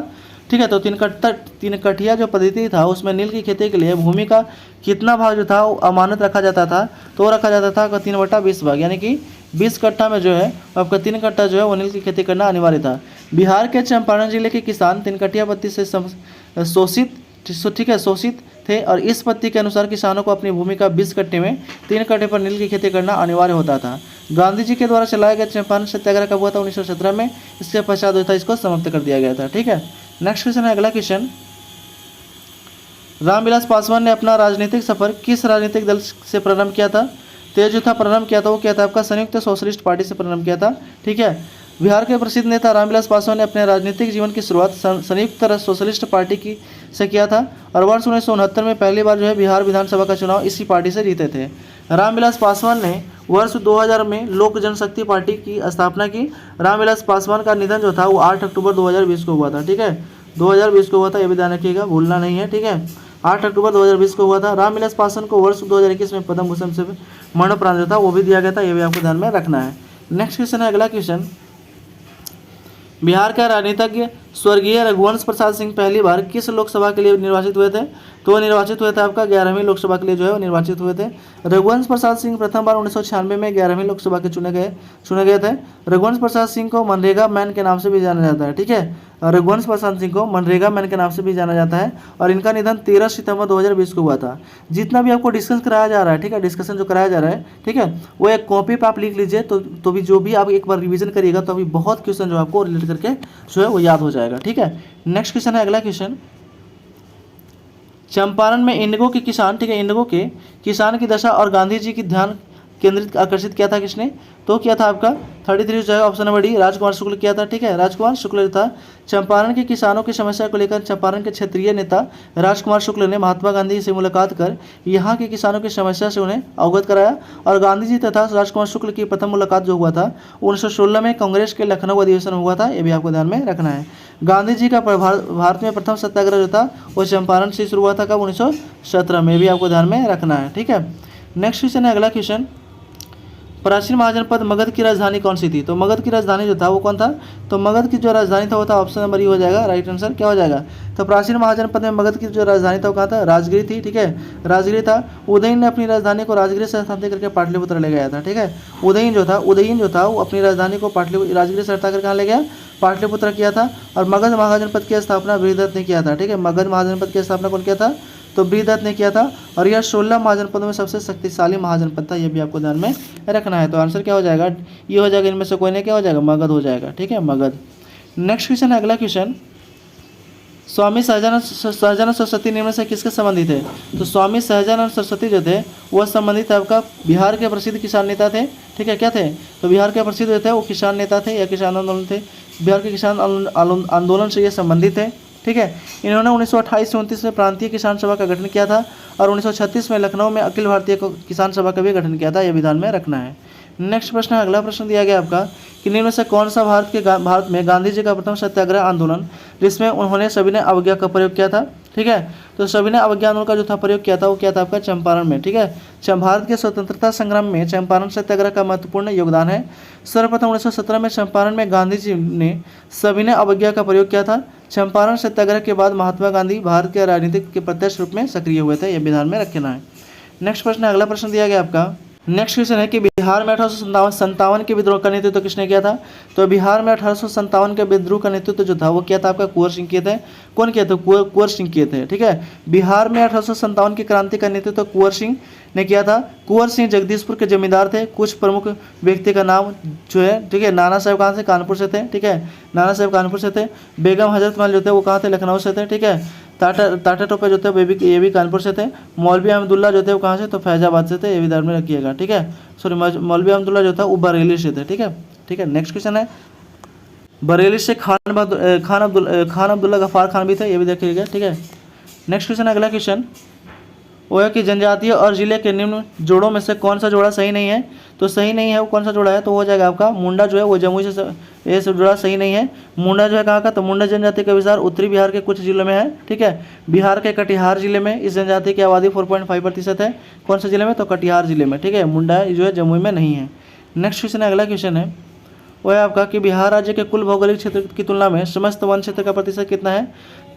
ठीक है, तो तिनकटिया जो पद्धति था उसमें नील की खेती के लिए भूमि का कितना भाग जो था वो अमानत रखा जाता था? तो रखा जाता था 3/20 भाग, यानी कि 20 कट्ठा में जो है आपका 3 कट्ठा जो है वो नील की खेती करना अनिवार्य था। बिहार के चंपारण जिले के किसान तिनकटिया पत्ती से शोषित ठीक है शोषित थे और इस पत्ती के अनुसार किसानों को अपनी भूमि का 20 कट्टे में 3 कट्टे पर नील की खेती करना अनिवार्य होता था। गांधी जी के द्वारा चलाया गया चंपारण सत्याग्रह कब हुआ था? 1917 में। इसके पश्चात होता इसको समाप्त कर दिया गया था। ठीक है, नेक्स्ट क्वेश्चन है, अगला क्वेश्चन, रामविलास पासवान ने अपना राजनीतिक सफर किस राजनीतिक दल से प्रारंभ किया था? तो ये जो था प्रारंभ किया था वो क्या था आपका? संयुक्त सोशलिस्ट पार्टी से प्रारंभ किया था। ठीक है, बिहार के प्रसिद्ध नेता रामविलास पासवान ने अपने राजनीतिक जीवन की शुरुआत संयुक्त सोशलिस्ट पार्टी की से किया था और वर्ष 1969 में पहली बार जो है बिहार विधानसभा का चुनाव इसी पार्टी से जीते थे। रामविलास पासवान ने वर्ष 2000 में लोक जनशक्ति पार्टी की स्थापना की। रामविलास पासवान का निधन जो था वो 8 अक्टूबर 2020 को हुआ था। ठीक है, 2020 को हुआ था, ये भी ध्यान रखिएगा, भूलना नहीं है। ठीक है, 8 अक्टूबर 2020 को हुआ था। रामविलास पासवान को वर्ष 2021 में पद्म भूषण से मरणोपरांत जो था वो भी दिया गया था, ये भी आपको ध्यान में रखना है। नेक्स्ट क्वेश्चन है, अगला क्वेश्चन, बिहार का राजनीतिज्ञ स्वर्गीय रघुवंश प्रसाद सिंह पहली बार किस लोकसभा के लिए निर्वाचित हुए थे? तो निर्वाचित हुए थे आपका 11वीं लोकसभा के लिए जो है वो निर्वाचित हुए थे। रघुवंश प्रसाद सिंह प्रथम बार 1996 में 11वीं लोकसभा के चुने गए थे। रघुवंश प्रसाद सिंह को मनरेगा मैन के नाम से भी जाना जाता है। ठीक है, रघुवंश प्रसाद सिंह को मनरेगा मैन के नाम से भी जाना जाता है और इनका निधन 13 सितंबर 2020 को हुआ था। जितना भी आपको डिस्कस कराया जा रहा है, ठीक है, डिस्कशन जो कराया जा रहा है, ठीक है, वो एक कॉपी पर आप लिख लीजिए तो भी जो भी आप एक बार रिवीजन करिएगा तो अभी बहुत क्वेश्चन जो आपको रिलेट करके जो है वो याद हो जाएगा। ठीक है, नेक्स्ट क्वेश्चन है, अगला क्वेश्चन, चंपारण में इंडिगो के किसान, ठीक है, इंडिगो के किसान की दशा और गांधी जी की ध्यान केंद्रित आकर्षित किया था किसने? तो किया था आपका 33 जो है ऑप्शन नंबर डी, राजकुमार शुक्ल किया था। ठीक है, राजकुमार शुक्ल था। चंपारण के किसानों की समस्या को लेकर चंपारण के क्षेत्रीय नेता राजकुमार शुक्ल ने महात्मा गांधी से मुलाकात कर यहाँ के किसानों की समस्या से उन्हें अवगत कराया और गांधी जी तथा राजकुमार शुक्ल की प्रथम मुलाकात जो हुआ था 1916 में कांग्रेस के लखनऊ अधिवेशन हुआ था, ये भी आपको ध्यान में रखना है। गांधी जी का भारत में प्रथम सत्याग्रह जो था वो चंपारण से शुरू हुआ था कब? 1917 में, भी आपको ध्यान में रखना है। ठीक है, नेक्स्ट क्वेश्चन है, अगला क्वेश्चन, प्राचीन महाजनपद मगध की राजधानी कौन सी थी? तो मगध की राजधानी जो था वो कौन था? तो मगध की जो राजधानी था वो था ऑप्शन नंबर ई हो जाएगा, राइट आंसर क्या हो जाएगा? तो प्राचीन महाजनपद में मगध की जो राजधानी था वो कहाँ था? राजगिरी थी। ठीक है, राजगिरी था। उदयन ने अपनी राजधानी को राजगिरी से स्थानांतरित करके पाटलिपुत्र ले गया था। ठीक है, उदयन जो था वो अपनी राजधानी को राजगिरी से हटा कर कहाँ ले गया? पाटलिपुत्र किया था। और मगध महाजनपद की स्थापना बृहदत्त ने किया था। ठीक है, मगध महाजनपद की स्थापना कौन किया था? तो बृहदत्त ने किया था और यह 16 महाजनपदों में सबसे शक्तिशाली महाजनपद था, यह भी आपको ध्यान में रखना है। तो आंसर क्या हो जाएगा? ये हो जाएगा, इनमें से कोई नहीं, क्या हो जाएगा? मगध हो जाएगा। ठीक है, मगध। नेक्स्ट क्वेश्चन है, अगला क्वेश्चन, स्वामी सहजानंद सरस्वती निम्न से किसके संबंधित है? तो स्वामी सहजानंद सरस्वती जो थे वह संबंधित आपका बिहार के प्रसिद्ध किसान नेता थे। ठीक है, क्या थे? तो बिहार के प्रसिद्ध जो थे वो किसान नेता थे या किसान आंदोलन थे, बिहार के किसान आंदोलन से ये संबंधित है। ठीक है, इन्होंने 1928 से 29 में प्रांतीय किसान सभा का गठन किया था और 1936 में लखनऊ में अखिल भारतीय किसान सभा का भी गठन किया था, यह विधान में रखना है। नेक्स्ट प्रश्न, अगला प्रश्न दिया गया आपका कि निम्न में से कौन सा भारत में गांधी जी का प्रथम सत्याग्रह आंदोलन जिसमें उन्होंने सविनय अवज्ञा का प्रयोग किया था? ठीक है, तो सविनय अवज्ञा आंदोलन का जो था प्रयोग किया था वो क्या था आपका? चंपारण में। ठीक है, भारत के स्वतंत्रता संग्राम में चंपारण सत्याग्रह का महत्वपूर्ण योगदान है। सर्वप्रथम 1917 में चंपारण में गांधी जी ने सविनय अवज्ञा का प्रयोग किया था। चंपारण सत्याग्रह के बाद महात्मा गांधी भारत के राजनीतिक के प्रत्यक्ष रूप में सक्रिय हुए थे, यह विधान में रखना है। नेक्स्ट प्रश्न, अगला प्रश्न दिया गया आपका, नेक्स्ट क्वेश्चन है कि बिहार में 1857 के विद्रोह का नेतृत्व किसने किया था? तो बिहार में 1857 के विद्रोह का नेतृत्व जो था वो किया था आपका? कुंवर सिंह किए थे। कौन किए थे? कुंवर सिंह किए थे। ठीक है, बिहार में 1857 की क्रांति का नेतृत्व कुंवर सिंह ने किया था। कुंवर सिंह जगदीशपुर के जमींदार थे। कुछ प्रमुख व्यक्ति का नाम जो है, ठीक है, नाना साहब कहाँ से? कानपुर से थे। ठीक है, नाना साहब कानपुर से थे। बेगम हजरत महल जो थे वो कहाँ थे? लखनऊ से थे। ठीक है, टाटा टोपे जो थे ये भी कानपुर से थे। मौलवी अहमदुल्ला जो थे वो कहाँ से? तो फैजाबाद से थे, ये भी ध्यान में रखिएगा। ठीक है, सॉरी, मौलवी अहमदुल्ला जो था वो बरेली से थे। ठीक है, ठीक है, नेक्स्ट क्वेश्चन है, बरेली से खान अब्दुल्ला गफ्फार खान भी थे, ये भी देखिएगा। ठीक है, नेक्स्ट क्वेश्चन, अगला क्वेश्चन वो है कि जनजातीय और जिले के निम्न जोड़ों में से कौन सा जोड़ा सही नहीं है? तो सही नहीं है वो कौन सा जोड़ा है? तो हो जाएगा आपका मुंडा जो है वो जमुई से ये सब जोड़ा सही नहीं है। मुंडा जो है कहाँ का? तो मुंडा जनजाति का विस्तार उत्तरी बिहार के कुछ जिलों में है। ठीक है, बिहार के कटिहार जिले में इस जनजाति की आबादी 4.5% है। कौन से जिले में? तो कटिहार जिले में। ठीक है, मुंडा जो है जमुई में नहीं है। नेक्स्ट क्वेश्चन है, अगला क्वेश्चन है वो है आपका कि बिहार राज्य के कुल भौगोलिक क्षेत्र की तुलना में समस्त वन क्षेत्र का प्रतिशत कितना है?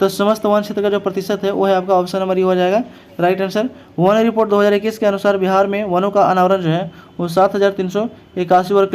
तो समस्त वन क्षेत्र का जो प्रतिशत है वो है आपका ऑप्शन नंबर ई हो जाएगा राइट आंसर। वन रिपोर्ट 2021 के अनुसार बिहार में वनों का अनावरण जो है वो 7,381 वर्ग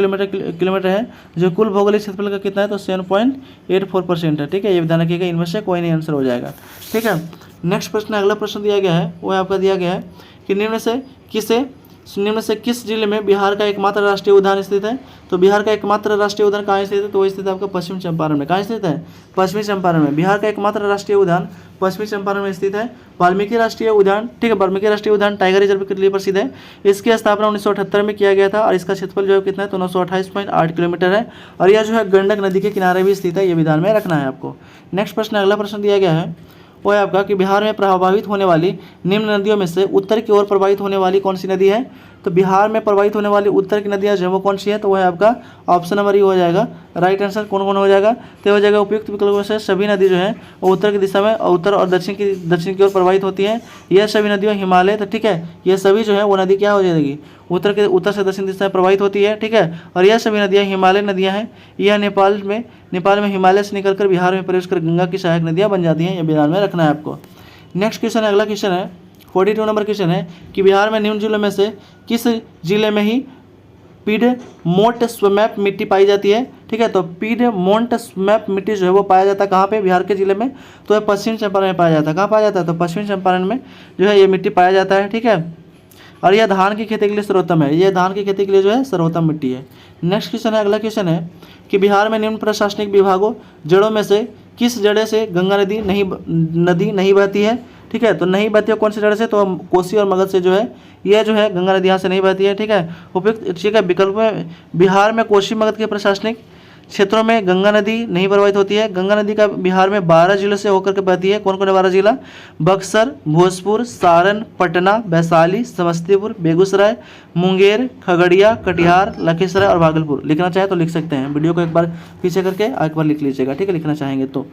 किलोमीटर है, जो कुल भौगोलिक क्षेत्रफल का कितना है तो 7.84% है। ठीक है, ये ध्यान रखिएगा, इनमें से कोई नहीं आंसर हो जाएगा। ठीक है, नेक्स्ट प्रश्न, अगला प्रश्न दिया गया है वो आपका दिया गया है कि निम्न से किस जिले में बिहार का एकमात्र राष्ट्रीय उद्यान स्थित है। तो बिहार का एकमात्र राष्ट्रीय उद्यान कहाँ स्थित है, तो वो स्थित है आपका पश्चिमी चंपारण में। कहाँ स्थित है, पश्चिमी चंपारण में। बिहार का एकमात्र राष्ट्रीय उद्यान पश्चिमी चंपारण में स्थित है। वाल्मीकि राष्ट्रीय उद्यान, ठीक है, वाल्मीकि राष्ट्रीय उद्यान टाइगर रिजर्व के लिए प्रसिद्ध है। इसकी स्थापना 1978 में किया गया था और इसका क्षेत्रफल जो है कितना है तो 928.8 किलोमीटर है और यह जो है गंडक नदी के किनारे भी स्थित है, ये भी ध्यान में रखना है आपको। नेक्स्ट प्रश्न, अगला प्रश्न दिया गया है वो है आपका कि बिहार में प्रभावित होने वाली निम्न नदियों में से उत्तर की ओर प्रवाहित होने वाली कौन सी नदी है। तो बिहार में प्रवाहित होने वाली उत्तर की नदियाँ जो है वो कौन सी है, तो वो है आपका ऑप्शन नंबर ई हो जाएगा राइट आंसर। कौन कौन हो जाएगा, तो हो जाएगा उपयुक्त विकल्पों से सभी नदी जो है वो उत्तर की दिशा में और उत्तर और दक्षिण की ओर प्रवाहित होती हैं। यह सभी नदियों हिमालय, तो ठीक है, ये सभी जो है वो नदी क्या हो जाएगी, उत्तर से दक्षिण दिशा में प्रवाहित होती है। ठीक है, और यह सभी नदियाँ हिमालय नदियाँ हैं। यह नेपाल में हिमालय से निकलकर बिहार में प्रवेश कर गंगा की सहायक नदियाँ बन जाती हैं, ये बिहार में रखना है आपको। नेक्स्ट क्वेश्चन है, अगला क्वेश्चन है 42 नंबर क्वेश्चन है कि बिहार में निम्न जिलों में से किस जिले में ही पीडमोंट स्वैम्प मिट्टी पाई जाती है। ठीक है, तो पीडमोंट स्वैम्प मिट्टी जो है वो पाया जाता है कहाँ पे, बिहार के जिले में, तो पश्चिम चंपारण में पाया जाता है। कहाँ पाया जाता है, तो पश्चिम चंपारण में जो है ये मिट्टी पाया जाता है। ठीक है, और यह धान की खेती के लिए सर्वोत्तम है, यह धान की खेती के लिए जो है सर्वोत्तम मिट्टी है। नेक्स्ट क्वेश्चन है, अगला क्वेश्चन है कि बिहार में निम्न प्रशासनिक विभागों जड़ों में से किस जड़े से गंगा नदी नहीं बहती है। ठीक है, तो नहीं बहती है कौन सी जड़ से, तो कोसी और मगध से जो है यह जो है गंगा नदी यहाँ से नहीं बहती है। ठीक है, उपयुक्त, ठीक है, विकल्प में बिहार में कोसी मगध के प्रशासनिक क्षेत्रों में गंगा नदी नहीं प्रवाहित होती है। गंगा नदी का बिहार में 12 जिलों से होकर के बहती है। कौन कौन है 12 जिला, बक्सर, भोजपुर, सारण, पटना, वैशाली, समस्तीपुर, बेगूसराय, मुंगेर, खगड़िया, कटिहार, लखीसराय और भागलपुर। लिखना चाहे तो लिख सकते हैं, वीडियो को एक बार पीछे करके एक बार लिख लीजिएगा। ठीक है, लिखना चाहेंगे तो।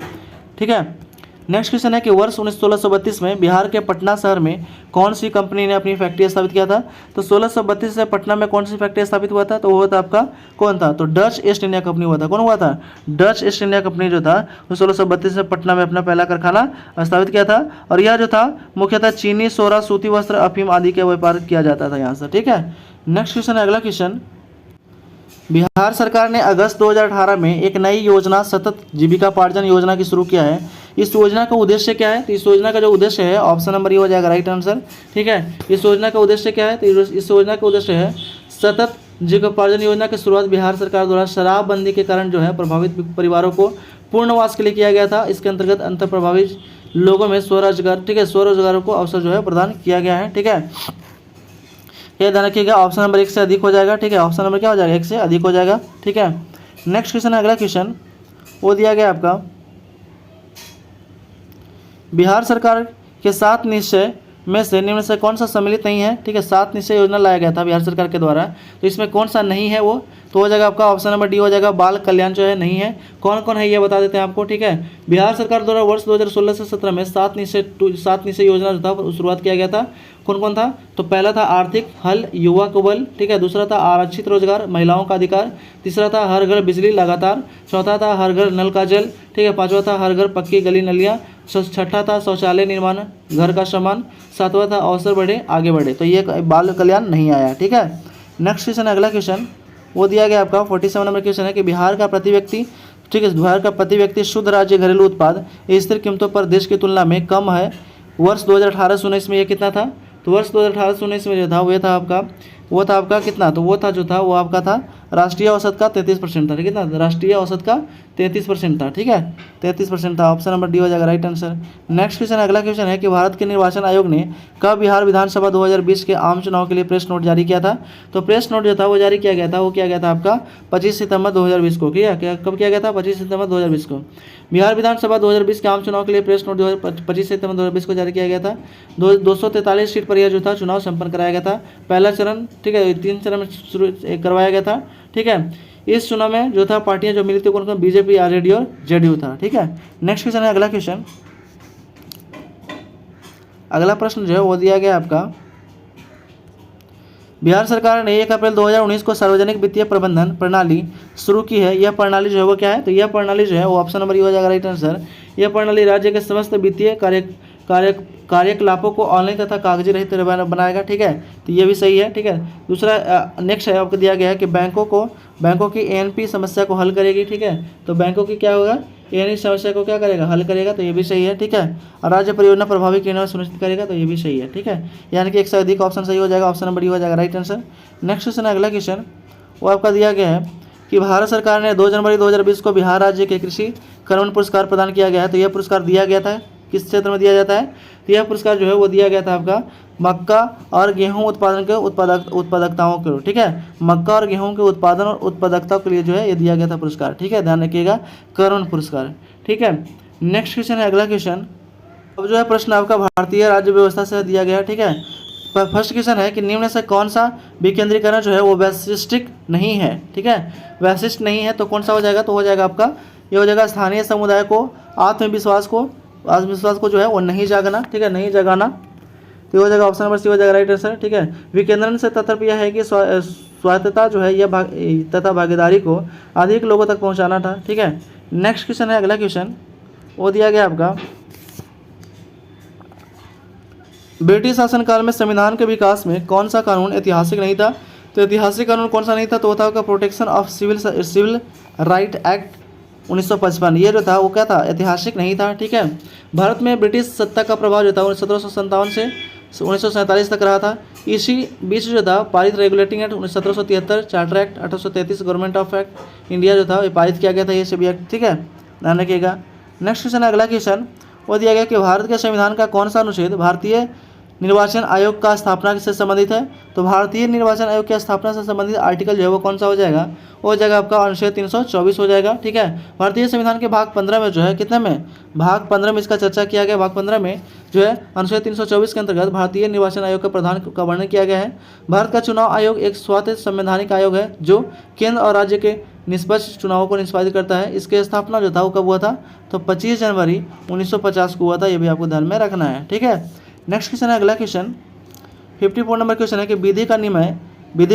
ठीक है, नेक्स्ट क्वेश्चन है कि वर्ष 1632 में बिहार के पटना शहर में कौन सी कंपनी ने अपनी फैक्ट्री स्थापित किया था। तो 1632 से पटना में कौन सी फैक्ट्री स्थापित हुआ था, तो वो था आपका कौन था, तो डच ईस्ट इंडिया कंपनी हुआ था। कौन हुआ था, डच ईस्ट इंडिया कंपनी जो था वो 1632 से पटना में अपना पहला कारखाना स्थापित किया था और यह जो था मुख्यतः चीनी, सोरा, सूती वस्त्र, अफीम आदि का व्यापार किया जाता था यहाँ से। ठीक है, नेक्स्ट क्वेश्चन है, अगला क्वेश्चन, बिहार सरकार ने अगस्त 2018 में एक नई योजना सतत जीविकापार्जन योजना की शुरू किया है। इस योजना का उद्देश्य क्या है, तो इस योजना का जो उद्देश्य है ऑप्शन नंबर ये हो जाएगा राइट आंसर। ठीक है, इस योजना का उद्देश्य क्या है, तो इस योजना का उद्देश्य है सतत जीविकोपार्जन योजना की शुरुआत बिहार सरकार द्वारा शराबबंदी के कारण जो है प्रभावित परिवारों को पूर्णवास के लिए किया गया था। इसके अंतर्गत अंतर प्रभावित लोगों में स्वरोजगार, ठीक है, स्वरोजगारों को अवसर जो है प्रदान किया गया है। ठीक है, ये ध्यान रखिएगा, ऑप्शन नंबर 1 से अधिक हो जाएगा। ठीक है, ऑप्शन नंबर क्या हो जाएगा, 1 से अधिक हो जाएगा। ठीक है, नेक्स्ट क्वेश्चन है, अगला क्वेश्चन वो दिया गया आपका बिहार सरकार के 7 निश्चय में से निम्न से कौन सा सम्मिलित नहीं है। ठीक है, 7 निश्चय योजना लाया गया था बिहार सरकार के द्वारा, तो इसमें कौन सा नहीं है वो, तो हो जाएगा आपका ऑप्शन नंबर डी हो जाएगा, बाल कल्याण जो है नहीं है। कौन कौन है ये बता देते हैं आपको। ठीक है, बिहार सरकार द्वारा वर्ष 2016 से 17 में 7 निश्चय योजना जो था शुरुआत किया गया था। कौन कौन था, तो पहला था आर्थिक हल युवा को बल। ठीक है, दूसरा था आरक्षित रोजगार महिलाओं का अधिकार, तीसरा था हर घर बिजली लगातार, चौथा था हर घर नल का जल। ठीक है, पांचवा था हर घर पक्की गली नलियाँ, छठा था शौचालय निर्माण घर का सामान, सातवां था अवसर बढ़े आगे बढ़े। तो ये बाल कल्याण नहीं आया। ठीक है, नेक्स्ट क्वेश्चन, अगला क्वेश्चन वो दिया गया आपका 47 नंबर क्वेश्चन है कि बिहार का प्रति व्यक्ति, ठीक है, बिहार का प्रति व्यक्ति शुद्ध राज्य घरेलू उत्पाद स्थिर कीमतों पर देश की तुलना में कम है। वर्ष 2018-19 में ये कितना था, तो वर्ष 2018-19 में जो था वो था आपका कितना, तो वो था जो था वो आपका था राष्ट्रीय औसत का 33% था। कितना, राष्ट्रीय औसत का 33% था। ठीक है, 33% था, ऑप्शन नंबर डी हो जाएगा राइट आंसर। नेक्स्ट क्वेश्चन, अगला क्वेश्चन है कि भारत के निर्वाचन आयोग ने कब बिहार विधानसभा 2020 के आम चुनाव के लिए प्रेस नोट जारी किया था। तो प्रेस नोट जो था वो जारी किया गया था, वो किया गया था आपका 25 सितंबर 2020 को। कब किया गया था, 25 सितंबर 2020 को। बिहार विधानसभा 2020 के आम चुनाव के लिए प्रेस नोट 25 सितंबर 2020 को जारी किया गया था। 243 सीट पर यह जो था चुनाव संपन्न कराया गया था। पहला चरण, ठीक है, 3 चरण में शुरू करवाया गया था। ठीक है, इस चुनाव में जो था पार्टियां जो मिली थी कौन कौन, बीजेपी, आरजेडी और जेडीयू था। ठीक है, नेक्स्ट क्वेश्चन है, अगला क्वेश्चन, अगला प्रश्न जो है वो दिया गया आपका बिहार सरकार ने 1 अप्रैल 2019 को सार्वजनिक वित्तीय प्रबंधन प्रणाली शुरू की है। यह प्रणाली जो है वो क्या है, तो यह प्रणाली जो है वो ऑप्शन नंबर ये हो जाएगा राइट आंसर। यह प्रणाली राज्य के समस्त वित्तीय कार्य कार्यकलापों को ऑनलाइन तथा कागजी रहित बनाएगा। ठीक है, तो ये भी सही है। ठीक है, दूसरा नेक्स्ट है आपको दिया गया है कि बैंकों की एएनपी समस्या को हल करेगी। ठीक है, तो बैंकों की क्या होगा, एएनपी समस्या को क्या करेगा, हल करेगा, तो ये भी सही है। ठीक है, और राज्य परियोजना प्रभावी क्रियान्वयन सुनिश्चित करेगा, तो ये भी सही है। ठीक है, यानी कि एक से अधिक ऑप्शन सही हो जाएगा, ऑप्शन नंबर डी हो जाएगा राइट आंसर। नेक्स्ट क्वेश्चन, अगला क्वेश्चन वो आपका दिया गया है कि भारत सरकार ने 2 जनवरी 2020 को बिहार राज्य के कृषि कर्मण पुरस्कार प्रदान किया गया है। तो यह पुरस्कार दिया गया था किस क्षेत्र में दिया जाता है, तो यह पुरस्कार जो है वो दिया गया था आपका मक्का और गेहूं उत्पादन के उत्पादकताओं को। ठीक है, मक्का और गेहूं के उत्पादन और उत्पादकता के लिए जो है ये दिया गया था पुरस्कार। ठीक है, ध्यान रखिएगा, कर्मण पुरस्कार। ठीक है, नेक्स्ट क्वेश्चन है, अगला क्वेश्चन अब जो है प्रश्न आपका भारतीय राज्य व्यवस्था से दिया गया है। ठीक है, फर्स्ट क्वेश्चन है कि निम्न से कौन सा विकेंद्रीकरण जो है वो वैशिष्टिक नहीं है। ठीक है, वैशिष्ट नहीं है तो कौन सा हो जाएगा, तो हो जाएगा आपका ये हो जाएगा स्थानीय समुदाय को आत्मविश्वास को जो है वो नहीं जागना। ठीक है, नहीं जगाना, तो हो जाएगा ऑप्शन नंबर सी हो जाएगा राइट आंसर। ठीक है, विकेंद्रण से तात्पर्य यह है कि स्वायत्तता जो है यह तथा भागीदारी को अधिक लोगों तक पहुंचाना था। ठीक है, नेक्स्ट क्वेश्चन है, अगला क्वेश्चन वो दिया गया आपका ब्रिटिश शासनकाल में संविधान के विकास में कौन सा कानून ऐतिहासिक नहीं था। तो ऐतिहासिक कानून कौन सा नहीं था, तो वो था आपका protection of civil right act 1955। ये जो था वो क्या था, ऐतिहासिक नहीं था। ठीक है, भारत में ब्रिटिश सत्ता का प्रभाव जो था 1757 से 1947 तक रहा था। इसी बीच जो था पारित regulating act 1773, charter act 1833, government of act India जो था ये पारित किया गया था, ये सभी एक्ट। ठीक है, ध्यान रखिएगा। नेक्स्ट क्वेश्चन, अगला क्वेश्चन वो दिया गया कि भारत के संविधान का कौन सा अनुच्छेद भारतीय निर्वाचन आयोग का स्थापना से संबंधित है। तो भारतीय निर्वाचन आयोग की स्थापना से संबंधित आर्टिकल जो है वो कौन सा हो जाएगा, वो हो जाएगा आपका अनुच्छेद 324 हो जाएगा। ठीक है, भारतीय संविधान के भाग 15 में जो है कितने में, भाग 15 में इसका चर्चा किया गया। भाग 15 में जो है अनुच्छेद 324 के अंतर्गत भारतीय निर्वाचन आयोग का प्रधान का वर्णन किया गया है। भारत का चुनाव आयोग एक स्वतंत्र संवैधानिक आयोग है जो केंद्र और राज्य के निष्पक्ष चुनावों को निष्पादित करता है। इसकी स्थापना जो था वो कब हुआ था, तो 25 जनवरी 1950 को हुआ था, ये भी आपको ध्यान में रखना है। ठीक है, नेक्स्ट क्वेश्चन है, अगला क्वेश्चन 54 नंबर क्वेश्चन है कि विधि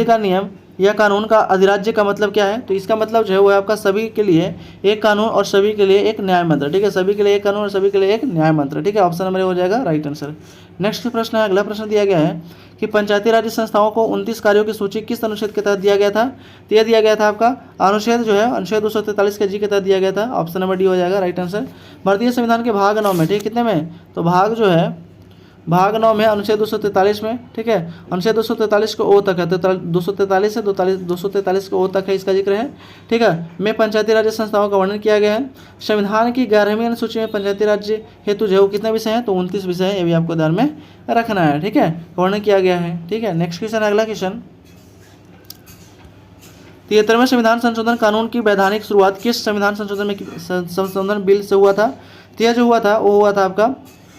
का नियम या कानून का अधिराज्य का मतलब क्या है। तो इसका मतलब जो है वो आपका सभी के लिए एक कानून और सभी के लिए एक न्याय मंत्र। ठीक है, सभी के लिए एक कानून और सभी के लिए एक न्याय मंत्र। ठीक है, ऑप्शन नंबर हो जाएगा राइट आंसर। नेक्स्ट प्रश्न है, अगला प्रश्न दिया गया है कि पंचायती राज्य संस्थाओं को 29 कार्यों की सूची किस अनुच्छेद के तहत दिया गया था। तो यह दिया गया था आपका अनुच्छेद जो है अनुच्छेद 243 के जी के तहत दिया गया था, ऑप्शन नंबर डी हो जाएगा राइट आंसर। भारतीय संविधान के भाग 9 में, ठीक कितने में, तो भाग जो है भाग 9 में अनुच्छेद 243 में। ठीक है, अनुच्छेद 243 को ओ तक है, तो 243 से 243 को ओ तक है, इसका जिक्र है। ठीक है, में पंचायती राज्य संस्थाओं का वर्णन किया गया है। संविधान की 11वीं अनुसूची में पंचायती राज्य हेतु जो है वो कितने विषय हैं, तो 29 विषय है, ये भी आपको ध्यान में रखना है। ठीक है, वर्णन किया गया है। ठीक है, नेक्स्ट क्वेश्चन, अगला क्वेश्चन 73वें संविधान संशोधन कानून की वैधानिक शुरुआत किस संविधान संशोधन बिल से हुआ था। तो यह जो हुआ था वो हुआ था आपका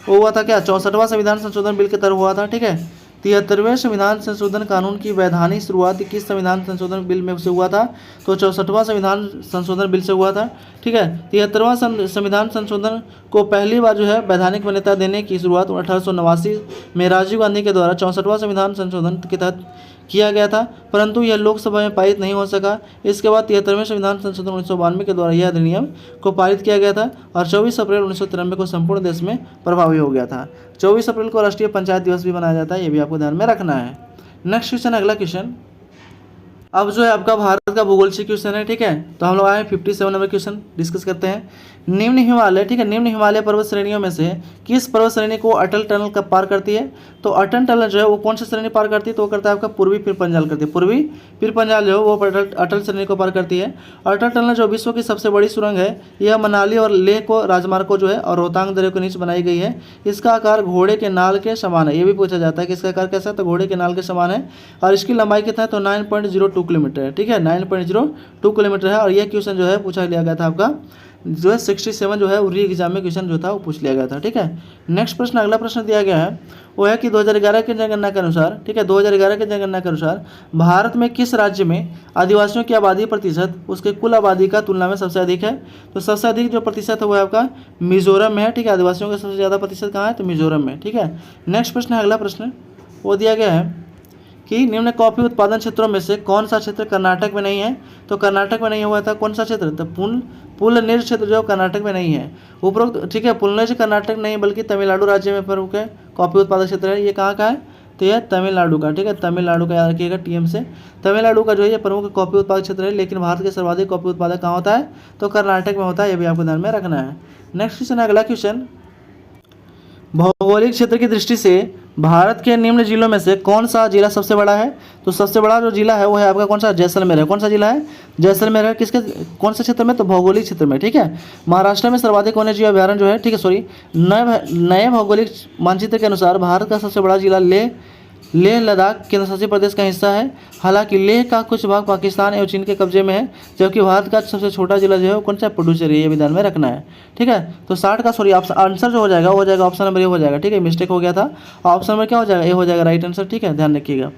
क्या 64वां संविधान संशोधन बिल के तहत हुआ था। ठीक है, 73वें संविधान संशोधन कानून की वैधानिक शुरुआत किस संविधान संशोधन बिल में से हुआ था, तो 64वां संविधान संशोधन बिल से हुआ था। ठीक है, 73वां संविधान संशोधन को पहली बार जो है वैधानिक मान्यता देने की शुरुआत 1889 में राजीव गांधी के द्वारा 64वां संविधान संशोधन के तहत किया गया था, परंतु यह लोकसभा में पारित नहीं हो सका। इसके बाद 73वें संविधान संशोधन 1992 के द्वारा यह अधिनियम को पारित किया गया था और 24 अप्रैल 1993 को संपूर्ण देश में प्रभावी हो गया था। 24 अप्रैल को राष्ट्रीय पंचायत दिवस भी मनाया जाता है, ये भी आपको ध्यान में रखना है। नेक्स्ट क्वेश्चन, अगला क्वेश्चन अब जो है आपका भारत का भूगोल से क्वेश्चन है। ठीक है, तो हम लोग आए 57 नंबर क्वेश्चन डिस्कस करते हैं। निम्न हिमालय, ठीक है, निम्न हिमालय पर्वत श्रेणियों में से किस पर्वत श्रेणी को अटल टनल का पार करती है। तो अटल टनल जो है वो कौन सी श्रेणी पार करती है, तो वो करता है आपका पूर्वी पीर पंजाल करती है। पूर्वी पीर पंजाल जो है वो अटल श्रेणी को पार करती है। अटल टनल जो विश्व की सबसे बड़ी सुरंग है, यह मनाली और लेह को राजमार्ग को जो है और रोहतांग दर्रे के नीचे बनाई गई है। इसका आकार घोड़े के नाल के समान है, ये भी पूछा जाता है कि इसका आकार कैसा है, तो घोड़े के नाल के समान है। और इसकी लंबाई कितना है, तो 9.02 किलोमीटर है। ठीक है, 9.02 किलोमीटर है। और यह क्वेश्चन जो है पूछा लिया गया था आपका जो है 67 जो है री एग्जाम में क्वेश्चन जो था वो पूछ लिया गया था। ठीक है, नेक्स्ट प्रश्न, अगला प्रश्न दिया गया है वो है कि 2011 की जनगणना के अनुसार, ठीक है, 2011 की जनगणना के अनुसार भारत में किस राज्य में आदिवासियों की आबादी प्रतिशत उसके कुल आबादी का तुलना में सबसे अधिक है। तो सबसे अधिक जो प्रतिशत है वो है आपका मिजोरम में है। ठीक है, आदिवासियों का सबसे ज़्यादा प्रतिशत कहाँ है, तो मिजोरम में। ठीक है, नेक्स्ट प्रश्न है, अगला प्रश्न वो दिया गया है कि निम्न कॉफी उत्पादन क्षेत्रों में से कौन सा क्षेत्र कर्नाटक में नहीं है। तो कर्नाटक में नहीं हुआ था कौन सा क्षेत्र, तो पुलनेर क्षेत्र जो कर्नाटक में नहीं है। उपरोक्त ठीक है, पुलनेर कर्नाटक नहीं बल्कि तमिलनाडु राज्य में प्रमुख है कॉफी उत्पादक क्षेत्र है। ये कहाँ का है, तो यह तमिलनाडु का, ठीक है, तमिलनाडु का याद रखिएगा टीएम से। तमिलनाडु का जो है ये प्रमुख कॉफी उत्पादक क्षेत्र है, लेकिन भारत के सर्वाधिक कॉफी उत्पादक कहाँ होता है, तो कर्नाटक में होता है। ये भी आपको ध्यान में रखना है। नेक्स्ट क्वेश्चन, अगला क्वेश्चन, भौगोलिक क्षेत्र की दृष्टि से भारत के निम्न जिलों में से कौन सा जिला सबसे बड़ा है। तो सबसे बड़ा जो जिला है वो है आपका कौन सा, जैसलमेर है। कौन सा जिला है, जैसलमेर है। किसके, कौन से क्षेत्र में, तो भौगोलिक क्षेत्र में, ठीक है। महाराष्ट्र में सर्वाधिक वन्यजीव अभ्यारण्य जो है, ठीक है, सॉरी, नए भौगोलिक मानचित्र के अनुसार भारत का सबसे बड़ा जिला लेह लद्दाख केंद्र शासित प्रदेश का हिस्सा है। हालांकि लेह का कुछ भाग पाकिस्तान एवं चीन के कब्जे में है, जबकि भारत का सबसे छोटा जिला जो है वो कौन सा, पुडुचेरी। ये भी ध्यान में रखना है, ठीक है। तो 60 का सॉरी आंसर जो हो जाएगा वो हो जाएगा ऑप्शन नंबर ए हो जाएगा, ठीक है, मिस्टेक हो गया था। ऑप्शन नंबर क्या हो जाएगा, ए हो जाएगा राइट आंसर, ठीक है, ध्यान रखिएगा,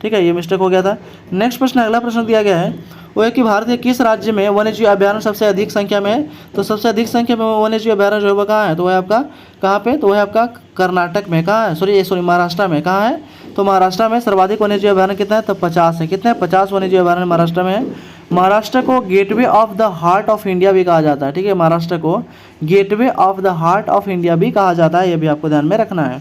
ठीक है, ये मिस्टेक हो गया था। नेक्स्ट प्रश्न, अगला प्रश्न दिया गया है वो है कि भारत के किस राज्य में वन्यजीव अभ्यारण्य सबसे अधिक संख्या में है। तो सबसे अधिक संख्या में वन्यजीव अभ्यारण्य जो है वो कहाँ है, तो वह आपका कहाँ पे, तो वह आपका कर्नाटक में, कहाँ है, सॉरी महाराष्ट्र में, कहाँ है, तो महाराष्ट्र में सर्वाधिक वन्यजीव अभ्यारण्य कितना है, तो 50 है। कितने, 50 वन्यजीव अभ्यारण्य महाराष्ट्र में है। महाराष्ट्र को gateway of the heart of India भी कहा जाता है, ठीक है, महाराष्ट्र को gateway of the heart of India भी कहा जाता है। ये भी आपको ध्यान में रखना है।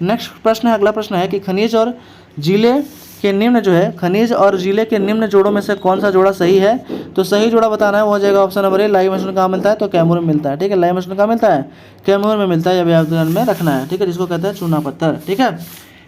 नेक्स्ट प्रश्न है, अगला प्रश्न है कि खनिज और जिले के निम्न जो है, खनिज और जिले के निम्न जोड़ों में से कौन सा जोड़ा सही है। तो सही जोड़ा बताना है, वो हो जाएगा option number A, live machine कहाँ मिलता है, तो कैमूर में मिलता है, ठीक है, लाइव मशीन कहाँ मिलता है, कैमूर में मिलता है। ये भी आप ध्यान में रखना है, ठीक है, जिसको कहते हैं चूना पत्थर, ठीक है।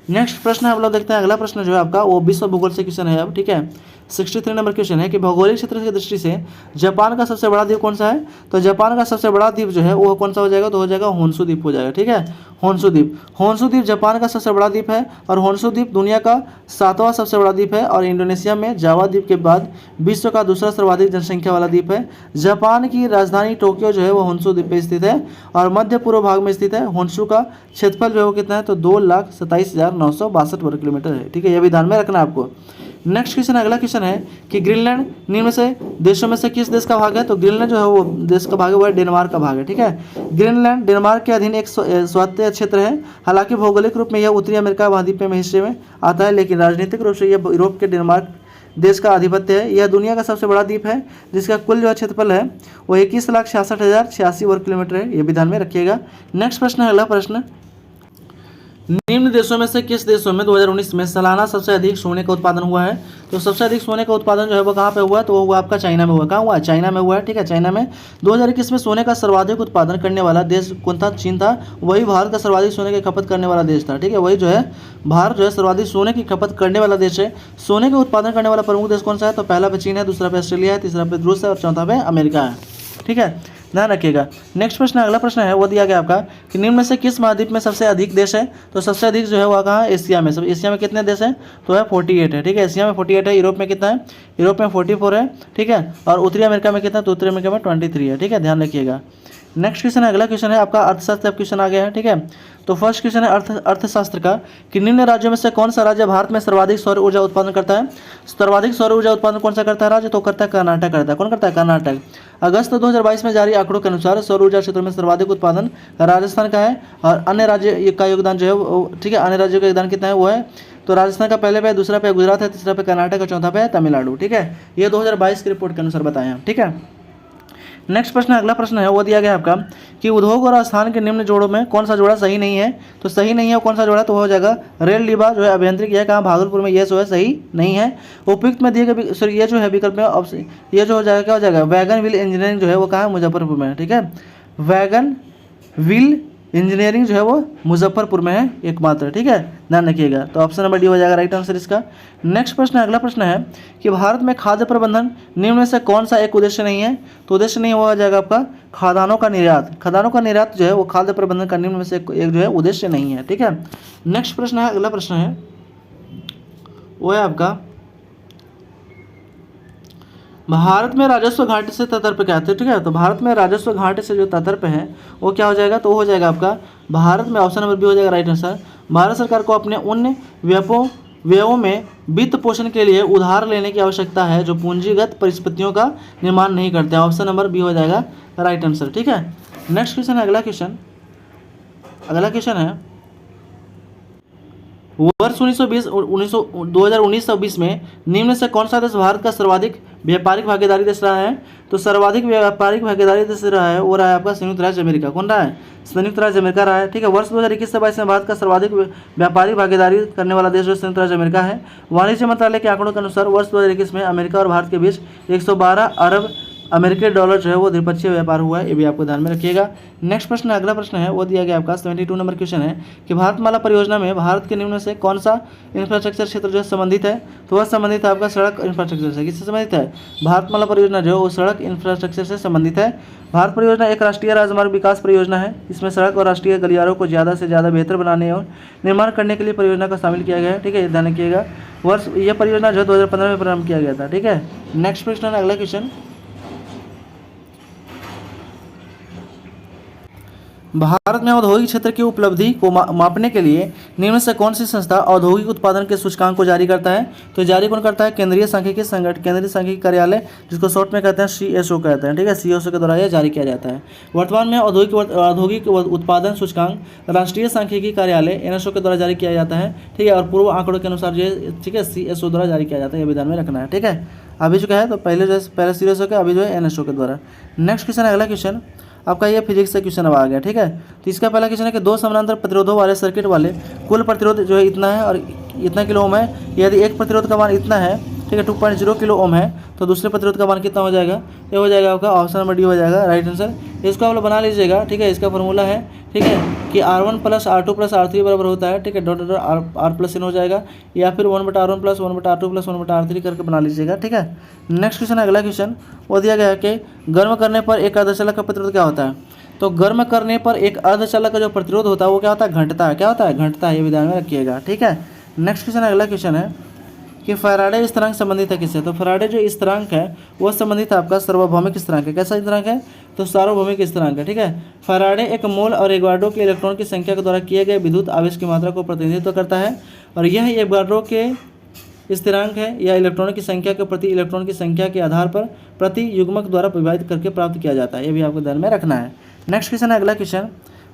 नेक्स्ट प्रश्न हम लोग देखते हैं, अगला प्रश्न जो है आपका वो विश्व भूगोल से क्वेश्चन है अब, ठीक है। 63 नंबर क्वेश्चन है कि भौगोलिक क्षेत्र की दृष्टि से जापान का सबसे बड़ा द्वीप कौन सा है। तो जापान का सबसे बड़ा द्वीप जो है वो कौन सा हो जाएगा, तो हो जाएगा होन्शु द्वीप हो जाएगा, ठीक है, होन्शु द्वीप। होन्शु द्वीप जापान का सबसे बड़ा द्वीप है और होन्शु द्वीप दुनिया का 7वां सबसे बड़ा द्वीप है और इंडोनेशिया में जावा द्वीप के बाद विश्व का दूसरा सर्वाधिक जनसंख्या वाला द्वीप है। जापान की राजधानी टोक्यो जो है वो होन्शु द्वीप पे स्थित है और मध्य पूर्व भाग में स्थित है। होन्शु का क्षेत्रफल जो है वो कितना है, तो 2,27,962 वर्ग किलोमीटर है, ठीक है, ये भी ध्यान में रखना है आपको। नेक्स्ट क्वेश्चन, अगला क्वेश्चन है कि ग्रीनलैंड निम्न से देशों में से किस देश का भाग है। तो ग्रीनलैंड जो है वो देश का भाग है वो है डेनमार्क का भाग है, ठीक है। ग्रीनलैंड डेनमार्क के अधीन एक स्वायत्त क्षेत्र है। हालांकि भौगोलिक रूप में यह उत्तरी अमेरिका महाद्वीप में हिस्से में आता है, लेकिन राजनीतिक रूप से यह यूरोप के डेनमार्क देश का आधिपत्य है। यह दुनिया का सबसे बड़ा द्वीप है जिसका कुल जो क्षेत्रफल है वो 21,66,086 वर्ग किलोमीटर है। ये भी ध्यान में रखिएगा। नेक्स्ट प्रश्न है, अगला प्रश्न, निम्न देशों में से किस देशों में 2019 में सालाना सबसे अधिक सोने का उत्पादन हुआ है। तो सबसे अधिक सोने का उत्पादन जो है वो कहाँ पे हुआ है, तो वो हुआ आपका चाइना में हुआ। कहाँ हुआ, चाइना में हुआ है, ठीक है। चाइना में 2021 में सोने का सर्वाधिक उत्पादन करने वाला देश कौन था, चीन था। वही भारत का सर्वाधिक सोने की खपत करने वाला देश था, ठीक है। वही जो है भारत जो है सर्वाधिक सोने की खपत करने वाला देश है। सोने का उत्पादन करने वाला प्रमुख देश कौन सा है, तो पहला पे चीन है, दूसरा पे ऑस्ट्रेलिया है, तीसरा पे रूस है और चौथा पे अमेरिका है, ठीक है, ध्यान रखिएगा। नेक्स्ट प्रश्न, अगला प्रश्न है वो दिया गया आपका कि निम्न में से किस महाद्वीप में सबसे अधिक देश है। तो सबसे अधिक जो है वो कहाँ, एशिया में। सब एशिया में कितने देश हैं, तो है 48 है, ठीक है। एशिया में 48 है। यूरोप में कितना है, यूरोप में 44 है, ठीक है। और उत्तरी अमेरिका में कितना, तो उत्तरी अमेरिका में 23 है, ठीक है, ध्यान रखिएगा। नेक्स्ट क्वेश्चन है, अगला क्वेश्चन है आपका अर्थशास्त्र क्वेश्चन आ गया है, ठीक है। तो फर्स्ट क्वेश्चन है अर्थशास्त्र का कि निम्न राज्यों में से कौन सा राज्य भारत में सर्वाधिक सौर ऊर्जा उत्पादन करता है। सर्वाधिक सौर ऊर्जा उत्पादन कौन सा करता है राज्य, तो करता है कर्नाटक करता है। कौन करता है, कर्नाटक। अगस्त 2022 में जारी आंकड़ों के अनुसार सौर ऊर्जा क्षेत्र में सर्वाधिक उत्पादन राजस्थान का है और अन्य राज्य का योगदान जो है, ठीक है, अन्य राज्यों का योगदान कितना है वो है, तो राजस्थान का पहले पे, दूसरा पे गुजरात है, तीसरा पे कर्नाटक और चौथा पे है तमिलनाडु, ठीक है। ये 2022 की रिपोर्ट के अनुसार बताए हैं, ठीक है। नेक्स्ट प्रश्न, अगला प्रश्न है वो दिया गया आपका कि उद्योग और स्थान के निम्न जोड़ों में कौन सा जोड़ा सही नहीं है। तो सही नहीं है कौन सा जोड़ा, तो हो जाएगा रेल डिब्बा जो है अभियांत्रिकी है, कहाँ, भागलपुर में, ये जो है सही नहीं है। उपयुक्त में दिए गए सॉरी ये जो है विकल्प में ऑप्शन, ये जो हो जाएगा क्या हो जाएगा, वैगन व्हील इंजीनियरिंग जो है वो कहाँ है, मुजफ्फरपुर में है, ठीक है। वैगन व्हील इंजीनियरिंग जो है वो मुजफ्फरपुर में है एकमात्र, ठीक है, ध्यान रखिएगा। तो ऑप्शन नंबर डी हो जाएगा राइट आंसर इसका। नेक्स्ट प्रश्न, अगला प्रश्न है कि भारत में खाद्य प्रबंधन निम्न में से कौन सा एक उद्देश्य नहीं है। तो उद्देश्य नहीं हो जाएगा आपका खाद्यान्नों का निर्यात। खाद्यान्नों का निर्यात जो है वो खाद्य प्रबंधन का निम्न में से एक जो है उद्देश्य नहीं है, ठीक है। नेक्स्ट प्रश्न है, अगला प्रश्न है वो है आपका भारत में राजस्व घाटे से ततर्प क्या है, ठीक है। तो भारत में राजस्व घाटे से जो ततर्प है वो क्या हो जाएगा, तो वो हो जाएगा आपका भारत में ऑप्शन नंबर बी हो जाएगा राइट आंसर। भारत सरकार को अपने उन व्ययों में वित्त पोषण के लिए उधार लेने की आवश्यकता है जो पूंजीगत परिस्थितियों का निर्माण नहीं करते हैं। ऑप्शन नंबर बी हो जाएगा राइट आंसर, ठीक है। नेक्स्ट क्वेश्चन है, अगला क्वेश्चन है वर्ष 2019 में निम्न से कौन सा देश भारत का सर्वाधिक व्यापारिक भागीदारी देश रहा है? तो सर्वाधिक व्यापारिक भागीदारी देश रहा है वो रहा है आपका संयुक्त राज्य अमेरिका। कौन रहा है? संयुक्त राज्य अमेरिका रहा है। ठीक है, वर्ष 2021 से 22 में भारत का सर्वाधिक व्यापारिक भागीदारी करने वाला देश जो संयुक्त राज्य अमेरिका है। वाणिज्य मंत्रालय के आंकड़ों के अनुसार वर्ष 2021 में अमेरिका और भारत के बीच 112 अरब अमेरिकी डॉलर जो है वो द्विपक्षीय व्यापार हुआ है, ये भी आपको ध्यान में रखिएगा। नेक्स्ट प्रश्न, अगला प्रश्न है वो दिया गया आपका 72 नंबर क्वेश्चन है कि भारतमाला परियोजना में भारत के निम्न से कौन सा इंफ्रास्ट्रक्चर क्षेत्र जो है संबंधित है? तो वह संबंधित है आपका सड़क इंफ्रास्ट्रक्चर से। किससे संबंधित है? भारतमाला परियोजना जो है वो सड़क इंफ्रास्ट्रक्चर से संबंधित है। भारत परियोजना एक राष्ट्रीय राजमार्ग विकास परियोजना है। इसमें सड़क और राष्ट्रीय गलियारों को ज़्यादा से ज़्यादा बेहतर बनाने और निर्माण करने के लिए परियोजना को शामिल किया गया है। ठीक है, ध्यान रखिएगा। वर्ष यह परियोजना जो 2015 में प्रारंभ किया गया था। ठीक है, नेक्स्ट प्रश्न है अगला क्वेश्चन, भारत में औद्योगिक क्षेत्र की उपलब्धि को मापने के लिए निम्न से कौन सी संस्था औद्योगिक उत्पादन के सूचकांक को जारी करता है? तो जारी कौन करता है? केंद्रीय सांख्यिकी संगठन, केंद्रीय सांख्यिकी कार्यालय, जिसको शॉर्ट में कहते हैं CSO कहते हैं। ठीक है, CSO के द्वारा यह जारी किया जाता है। वर्तमान में औद्योगिक उत्पादन सूचकांक राष्ट्रीय सांख्यिकी कार्यालय NSO के द्वारा जारी किया जाता है। ठीक है, और पूर्व आंकड़ों के अनुसार जो ठीक है CSO द्वारा जारी किया जाता है, यह भी ध्यान में रखना है। ठीक है, अभी जो है तो पहले जो है पहले CSO का, अभी जो है NSO के द्वारा। नेक्स्ट क्वेश्चन है अगला क्वेश्चन आपका, ये फिजिक्स से क्वेश्चन अब आ गया। ठीक है, तो इसका पहला क्वेश्चन है कि दो समानांतर प्रतिरोधों वाले सर्किट वाले कुल प्रतिरोध जो है इतना है और इतना किलो ओम है। यदि एक प्रतिरोध का मान इतना है, ठीक है 2.0 किलो ओम है, तो दूसरे प्रतिरोध का मान कितना हो जाएगा? ये हो जाएगा आपका ऑप्शन नंबर डी हो जाएगा राइट आंसर। इसको आप लोग बना लीजिएगा। ठीक है, इसका फॉर्मूला है ठीक है कि R1 + R2 + R3 बराबर होता है। ठीक है, डॉट R+N हो जाएगा, या फिर 1/R1 + 1/R2 + 1/R3 करके बना लीजिएगा। ठीक है, नेक्स्ट क्वेश्चन अगला क्वेश्चन वो दिया गया है कि गर्म करने पर एक अर्धचालक का प्रतिरोध क्या होता है? तो गर्म करने पर एक अर्धचालक का जो प्रतिरोध होता है वो क्या होता है? घटता है। क्या होता है? घटता है, ये भी ध्यान में रखिएगा। ठीक है, नेक्स्ट क्वेश्चन अगला क्वेश्चन है कि फैराडे स्थिरांक संबंधित है किससे? तो फैराडे जो स्थिरांक है वह संबंधित है आपका सार्वभौमिक स्थिरांक है। कैसा स्थिरांक है? तो सार्वभौमिक स्थिरांक है। ठीक है, फैराडे एक मोल और एवोगाड्रो के इलेक्ट्रॉन की संख्या के द्वारा किए गए विद्युत आवेश की मात्रा को प्रतिनिधित्व करता है, और यह एवोगाड्रो के स्थिरांक है या इलेक्ट्रॉनों की संख्या के प्रति इलेक्ट्रॉन की संख्या के आधार पर प्रति युग्मक द्वारा विभाजित करके प्राप्त किया जाता है। ये भी आपको ध्यान में रखना है। नेक्स्ट क्वेश्चन है अगला क्वेश्चन,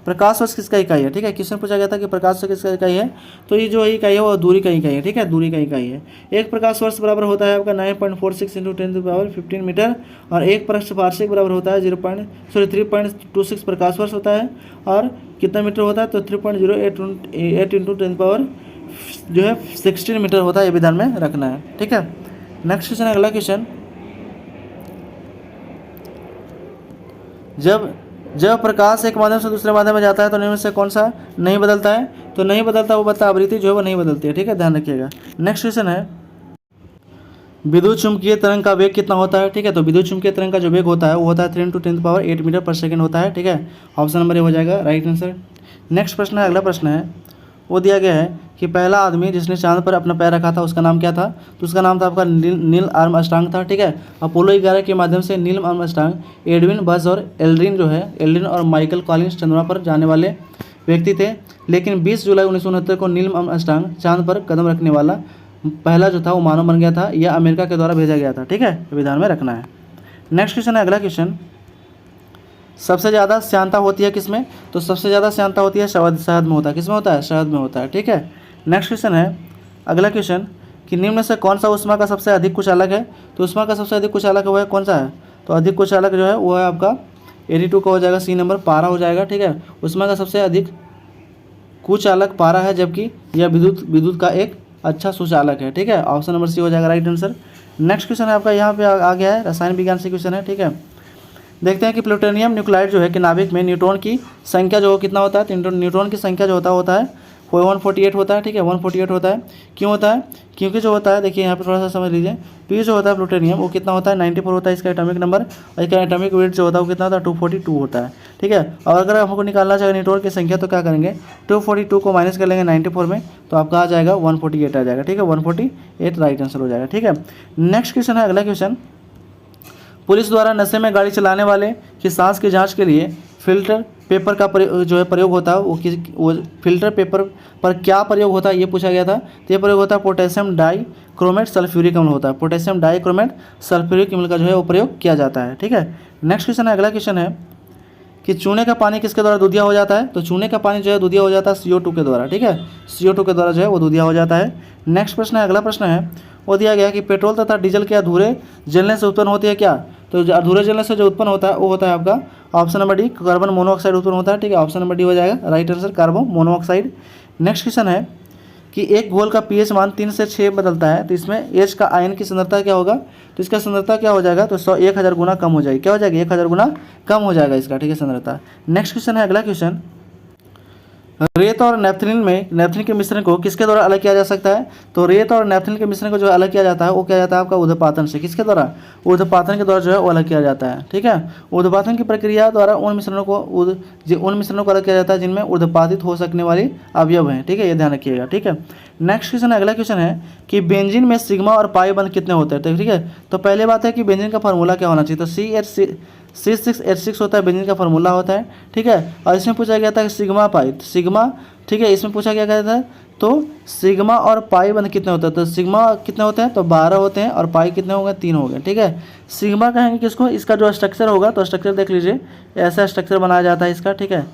प्रकाश वर्ष किसका इकाई है? ठीक है, क्वेश्चन पूछा गया था कि प्रकाश वर्ष किसका इकाई है? तो ये जो इकाई है वो दूरी का इकाई है। ठीक है, दूरी का इकाई है। एक प्रकाश वर्ष बराबर होता है आपका 9.46 × 10⁻15 मीटर, और एक पार्सेक बराबर होता है 3.26 प्रकाश वर्ष होता है, और कितना मीटर होता है? तो 3.08 × 10 जो है 16 मीटर होता है। ये भी ध्यान में रखना है। ठीक है, नेक्स्ट क्वेश्चन है अगला क्वेश्चन, जब प्रकाश एक माध्यम से दूसरे माध्यम में जाता है तो निम्न से कौन सा नहीं बदलता है? तो नहीं बदलता वो बता आवृत्ति जो है वो नहीं बदलती है। ठीक है, ध्यान रखिएगा। नेक्स्ट क्वेश्चन है विद्युत चुंबकीय तरंग का वेग कितना होता है? ठीक है, तो विद्युत चुंबकीय तरंग का जो वेग होता है वो होता है 3 × 10⁸ मीटर पर सेकंड होता है। ठीक है, ऑप्शन नंबर ए हो जाएगा राइट आंसर। नेक्स्ट प्रश्न है अगला प्रश्न है वो दिया गया है कि पहला आदमी जिसने चांद पर अपना पैर रखा था उसका नाम क्या था? तो उसका नाम था आपका नील आर्मस्ट्रांग था। ठीक है, अपोलो 11 के माध्यम से नील आर्मस्ट्रांग, एडविन बज और एल्ड्रिन और माइकल कॉलिंस चंद्रमा पर जाने वाले व्यक्ति थे, लेकिन 20 जुलाई 1969 को नील आर्मस्ट्रांग चांद पर कदम रखने वाला पहला जो था वो मानव बन गया था। यह अमेरिका के द्वारा भेजा गया था। ठीक है, ये ध्यान में रखना है। नेक्स्ट क्वेश्चन है अगला क्वेश्चन, सबसे ज़्यादा श्यानता होती है किसमें? तो सबसे ज़्यादा श्यानता होती है शहद में होता है। किसमें होता है? शहद में होता है। ठीक है, नेक्स्ट क्वेश्चन है अगला क्वेश्चन कि निम्न से कौन सा ऊष्मा का सबसे अधिक कुचालक है? तो ऊष्मा का सबसे अधिक कुचालक वो है कौन सा है? तो अधिक कुचालक जो है वो है आपका 82 का हो जाएगा, सी नंबर पारा हो जाएगा। ठीक है, ऊष्मा का सबसे अधिक कुचालक पारा है, जबकि यह विद्युत का एक अच्छा सुचालक है। ठीक है, ऑप्शन नंबर सी हो जाएगा राइट आंसर। नेक्स्ट क्वेश्चन है आपका यहाँ पे आ गया है, रसायन विज्ञान से क्वेश्चन है। ठीक है, देखते हैं कि प्लूटोनियम न्यूक्लाइड जो है कि नाभिक में न्यूट्रॉन की संख्या जो कितना होता है? तो न्यूट्रॉन की संख्या जो होता है 148 होता है। ठीक है, 148 होता है। क्यों होता है? क्योंकि जो होता है देखिए यहाँ पे थोड़ा सा समझ लीजिए, पी जो होता है प्लूटोनियम वो कितना होता है? 94 होता है इसका एटॉमिक नंबर, और इसका एटॉमिक वेट जो होता है वो कितना होता है? 242 होता है। ठीक है, और अगर हमको निकालना चाहिए न्यूट्रॉन की संख्या तो क्या करेंगे? 242 को माइनस कर लेंगे 94 में, तो आपका आ जाएगा 148 आ जाएगा। ठीक है, 148 राइट आंसर हो जाएगा। ठीक है, नेक्स्ट क्वेश्चन है अगला क्वेश्चन, पुलिस द्वारा नशे में गाड़ी चलाने वाले की सांस की जांच के लिए फिल्टर पेपर का प्रयोग होता है, वो फिल्टर पेपर पर क्या प्रयोग होता है ये पूछा गया था। तो ये प्रयोग होता है पोटेशियम डाइक्रोमेट सल्फ्यूरिक अम्ल होता है। पोटेशियम डाइक्रोमेट सल्फ्यूरिक अम्ल का जो है वो प्रयोग किया जाता है। ठीक है, नेक्स्ट क्वेश्चन है अगला क्वेश्चन है कि चूने का पानी किसके द्वारा दूधिया हो जाता है, तो चूने का पानी जो है दूधिया हो जाता है CO2 के द्वारा, ठीक है, CO2 के द्वारा जो है वो दूधिया हो जाता है। नेक्स्ट प्रश्न है, अगला प्रश्न है, वो दिया गया कि पेट्रोल तथा डीजल के अधूरे जलने से उत्पन्न होती है क्या, तो अधूरे जलने से जो उत्पन्न होता है वो होता है आपका option number D, carbon monoxide उत्पन्न होता है, ठीक है, ऑप्शन नंबर डी हो जाएगा right answer, carbon monoxide. Next question है कि एक घोल का pH मान 3 से 6 बदलता है, तो इसमें H का आयन की सांद्रता क्या होगा, तो इसका सांद्रता क्या हो जाएगा, तो 1000 गुना कम हो जाएगी, क्या हो जाएगी, 1000 गुना कम हो जाएगा इसका, ठीक है, सांद्रता। नेक्स्ट क्वेश्चन है, अगला क्वेश्चन, रेत और नेपथलीन में नेपथलीन के मिश्रण को किसके द्वारा अलग किया जा सकता है, तो रेत और नेपथलीन के मिश्रण को जो अलग किया जाता है वो क्या जाता है आपका ऊर्ध्वपातन से, किसके द्वारा, ऊर्ध्वपातन के द्वारा जो है वो अलग किया जाता है, ठीक है। ऊर्ध्वपातन की प्रक्रिया द्वारा उन मिश्रणों को अलग किया जाता है जिनमें ऊर्ध्वपातित हो सकने वाली अवयव हैं, ठीक है, ये ध्यान रखिएगा, ठीक है। नेक्स्ट क्वेश्चन, अगला क्वेश्चन है कि बेंजीन में सिग्मा और पाई बंध कितने होते हैं, तो ठीक है, तो पहले बात है कि बेंजीन का फार्मूला क्या होना चाहिए, तो C6H6 होता है, बेंजीन का फार्मूला होता है, ठीक है। और इसमें पूछा गया था कि सिग्मा पाई, सिग्मा, ठीक है, इसमें पूछा गया था तो सिग्मा और पाई बंध कितने होते हैं, तो सिग्मा कितने होते हैं, तो 12 होते हैं, और पाई कितने हो गए, 3 हो गए, ठीक है। सिग्मा कहेंगे किसको, इसका जो स्ट्रक्चर होगा, तो स्ट्रक्चर देख लीजिए, ऐसा स्ट्रक्चर बनाया जाता है इसका, ठीक है,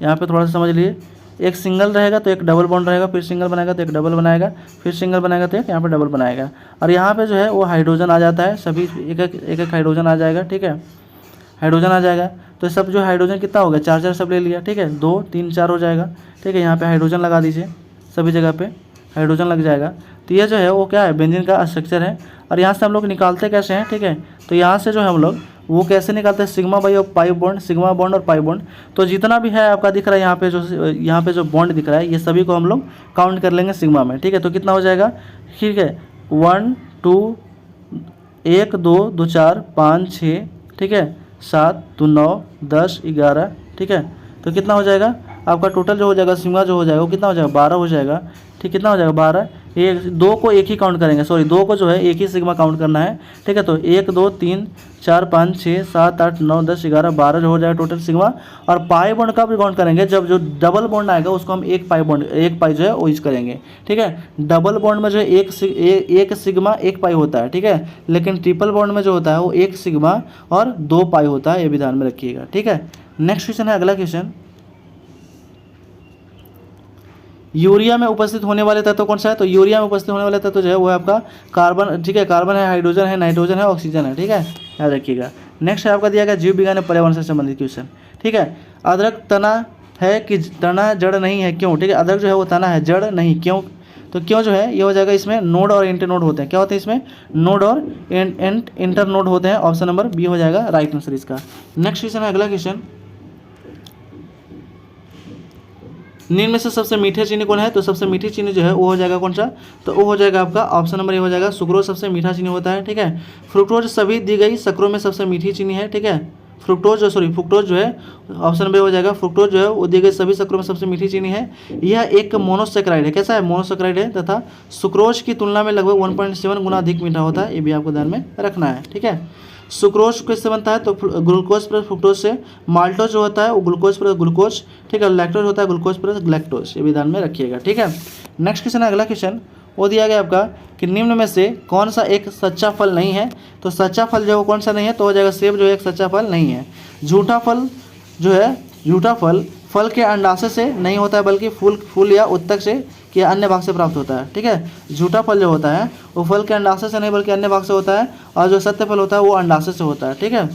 यहाँ पे थोड़ा सा समझ लीजिए, एक सिंगल रहेगा तो एक डबल बॉन्ड रहेगा, फिर सिंगल बनाएगा तो एक डबल बनाएगा, फिर सिंगल बनाएगा तो एक यहाँ पे डबल बनाएगा, और यहाँ पे जो है वो हाइड्रोजन आ जाता है, सभी एक एक हाइड्रोजन आ जाएगा, ठीक है, हाइड्रोजन आ जाएगा, तो सब जो हाइड्रोजन कितना हो गया, 4 सब ले लिया, ठीक है, 2 3 4 हो जाएगा, ठीक है, यहाँ पे हाइड्रोजन लगा दीजिए, सभी जगह पे हाइड्रोजन लग जाएगा। तो ये जो है वो क्या है, बेंजीन का स्ट्रक्चर है। और यहाँ से हम लोग निकालते कैसे हैं, ठीक है, तो यहाँ से जो है हम लोग वो कैसे निकालते हैं, सिग्मा बाई और पाई बॉन्ड, सिग्मा बॉन्ड और पाई बॉन्ड, तो जितना भी है आपका दिख रहा है यहाँ पे जो बॉन्ड दिख रहा है, ये सभी को हम लोग काउंट कर लेंगे सिग्मा में, ठीक है, तो कितना हो जाएगा, ठीक है, 1 2 1 2 2 4 5 6, ठीक है, 7 2 9 10 11, ठीक है, तो कितना हो जाएगा आपका टोटल जो हो जाएगा सिग्मा जो हो जाएगा वो कितना हो जाएगा, 12 हो जाएगा, ठीक, कितना हो जाएगा 12, एक 2 को एक ही काउंट करेंगे, सॉरी 2 को जो है एक ही सिग्मा काउंट करना है, ठीक है, तो 1 2 3 4 5 6 7 8 9 10 11 12 जो हो जाएगा टोटल सिग्मा। और पाई बॉन्ड का भी काउंट करेंगे, जब जो डबल बॉन्ड आएगा उसको हम एक पाई जो है वो यूज करेंगे, ठीक है। डबल बॉन्ड में जो है एक सिग्मा 1 पाई होता है, ठीक है, लेकिन ट्रिपल बॉन्ड में जो होता है वो 1 सिग्मा और 2 पाई होता है, ये भी ध्यान में रखिएगा, ठीक है। नेक्स्ट क्वेश्चन है, अगला क्वेश्चन, यूरिया में उपस्थित होने वाले तत्व कौन सा है, तो यूरिया में उपस्थित होने वाले तत्व जो है वो है आपका कार्बन, ठीक है, कार्बन है, हाइड्रोजन है, नाइट्रोजन है, ऑक्सीजन है, ठीक है, याद रखिएगा। नेक्स्ट है आपका दिया गया जीव विज्ञान और पर्यावरण से संबंधित क्वेश्चन, ठीक है। अदरक तना है कि तना जड़ नहीं है, क्यों, ठीक है, अदरक जो है वो तना है, जड़ नहीं, क्यों, तो क्यों जो है ये हो जाएगा, इसमें नोड और इंटर नोड होते हैं, क्या होते हैं इसमें, नोड और इंटर नोड होते हैं, ऑप्शन नंबर बी हो जाएगा राइट आंसर इसका। नेक्स्ट क्वेश्चन है, अगला क्वेश्चन, निम्न में से सबसे मीठे चीनी कौन है, तो सबसे मीठी चीनी जो है वो हो जाएगा कौन सा, तो वो हो जाएगा आपका ऑप्शन नंबर ए हो जाएगा, सुक्रोज सबसे मीठा चीनी होता है, ठीक है। फ्रुक्टोज सभी दी गई शक्करों में सबसे मीठी चीनी है, ठीक है, फ्रुक्टोज जो है ऑप्शन नंबर हो जाएगा, फ्रुक्टोज जो है वो दी गई सभी शक्करों में सबसे मीठी चीनी है। यह एक मोनोसेक्राइड है, कैसा है, मोनोसेक्राइड है, तथा सुक्रोज की तुलना में लगभग 1.7 गुना अधिक मीठा होता है, ये भी आपको ध्यान में रखना है, ठीक है। सुक्रोज किससे बनता है, तो ग्लूकोज प्लस फ्रुक्टोज से। माल्टोज जो होता है वो ग्लूकोज प्लस ग्लूकोज, ठीक है। लैक्टोज होता है ग्लूकोज प्लस ग्लैक्टोज, ये भी ध्यान में रखिएगा, ठीक है। नेक्स्ट क्वेश्चन है, अगला क्वेश्चन, वो दिया गया आपका कि निम्न में से कौन सा एक सच्चा फल नहीं है, तो सच्चा फल जो है वो कौन सा नहीं है, तो हो जाएगा सेब जो है एक सच्चा फल नहीं है। झूठा फल जो है, झूठा फल के अंडाशय से नहीं होता है, बल्कि फूल या उत्तक से या अन्य भाग से प्राप्त होता है, ठीक है। झूठा फल जो होता है वो फल के अंडाशय से नहीं बल्कि अन्य भाग से होता है, और जो सत्य फल होता है वो अंडाशय से होता है, ठीक है,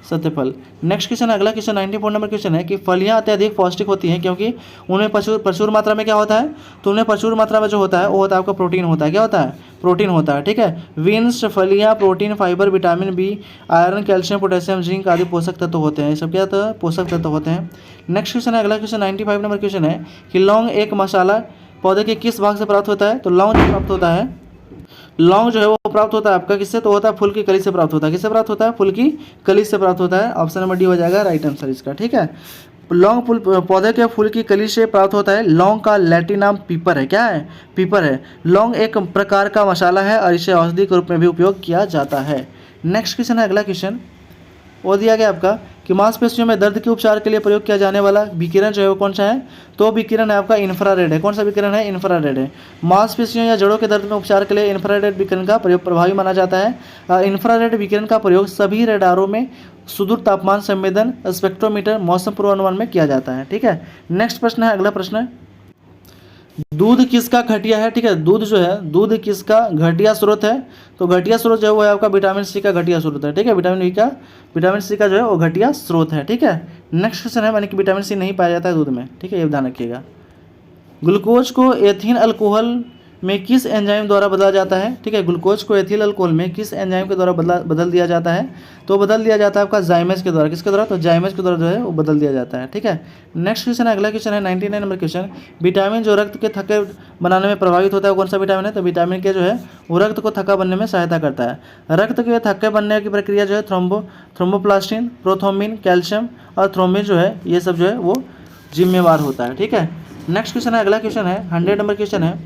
सत्य फल। नेक्स्ट क्वेश्चन, अगला क्वेश्चन 94 नंबर क्वेश्चन है कि फलियां अत्यधिक पौष्टिक होती हैं क्योंकि उनमें प्रचुर मात्रा में क्या होता है, तो उनमें प्रचुर मात्रा में जो होता है वो होता है आपका प्रोटीन होता है, क्या होता है, प्रोटीन होता है, ठीक है। बीन्स, फलियां, protein, fibre, vitamin B, iron, calcium, potassium, zinc आदि पोषक तत्व होते हैं, ये सब क्या होता है, पोषक तत्व होते हैं। नेक्स्ट क्वेश्चन है, अगला क्वेश्चन 95 नंबर क्वेश्चन है कि लौंग एक मसाला पौधे के किस भाग से प्राप्त होता है, तो लौंग जो प्राप्त होता है, लौंग जो है वो प्राप्त होता है आपका किससे, तो होता है फूल की कली से प्राप्त होता है, किससे प्राप्त होता है, फूल की कली से प्राप्त होता है, ऑप्शन नंबर डी हो जाएगा राइट आंसर इसका, ठीक है। लौंग पौधे के फूल की कली से प्राप्त होता है। लौंग का लैटिन नाम पीपर है, क्या है, पीपर है। लौंग एक प्रकार का मसाला है और इसे औषधि के रूप में भी उपयोग किया जाता है। नेक्स्ट क्वेश्चन है, अगला क्वेश्चन, वो दिया गया आपका कि मांसपेशियों में दर्द के उपचार के लिए प्रयोग किया जाने वाला विकिरण जो है वो कौन सा है, तो विकिरण है आपका इंफ्रारेड है। कौन सा विकिरण है, इंफ्रारेड है। मांसपेशियों या जड़ों के दर्द में उपचार के लिए इंफ्रारेड विकिरण का प्रयोग प्रभावी माना जाता है। इंफ्रारेड विकिरण का प्रयोग सभी रेडारों में सुदूर तापमान संवेदन, स्पेक्ट्रोमीटर, मौसम पूर्वानुमान में किया जाता है। ठीक है, नेक्स्ट प्रश्न है, अगला प्रश्न है, दूध किसका घटिया है। ठीक है, दूध जो है, दूध किसका घटिया स्रोत है, तो घटिया स्रोत जो है वो है आपका विटामिन सी का घटिया स्रोत है। ठीक है, विटामिन सी का जो है वो घटिया स्रोत है। ठीक है, नेक्स्ट क्वेश्चन है, यानी कि विटामिन सी नहीं पाया जाता है दूध में। ठीक है, ये ध्यान रखिएगा। ग्लूकोज को एथीन अल्कोहल में किस एंजाइम द्वारा बदला जाता है। ठीक है, ग्लूकोज को एथिल अल्कोहल में किस एंजाइम के द्वारा बदल दिया जाता है, तो बदल दिया जाता है आपका जाइमेज के द्वारा। किसके द्वारा, तो जाइमेज के द्वारा जो है वो बदल दिया जाता है। ठीक है, नेक्स्ट क्वेश्चन है, अगला क्वेश्चन है 99 नंबर क्वेश्चन, विटामिन जो रक्त के थक्के बनाने में प्रभावित होता है वो कौन सा विटामिन है, तो विटामिन के जो है वो रक्त को थक्का बनने में सहायता करता है। रक्त के थक्के बनने की प्रक्रिया जो है थ्रोम्बोप्लास्टिन, प्रोथ्रोम्बिन, कैल्शियम और थ्रोम्बिन जो है ये सब जो है वो जिम्मेवार होता है। ठीक है, नेक्स्ट क्वेश्चन है, अगला क्वेश्चन है 100 नंबर क्वेश्चन है,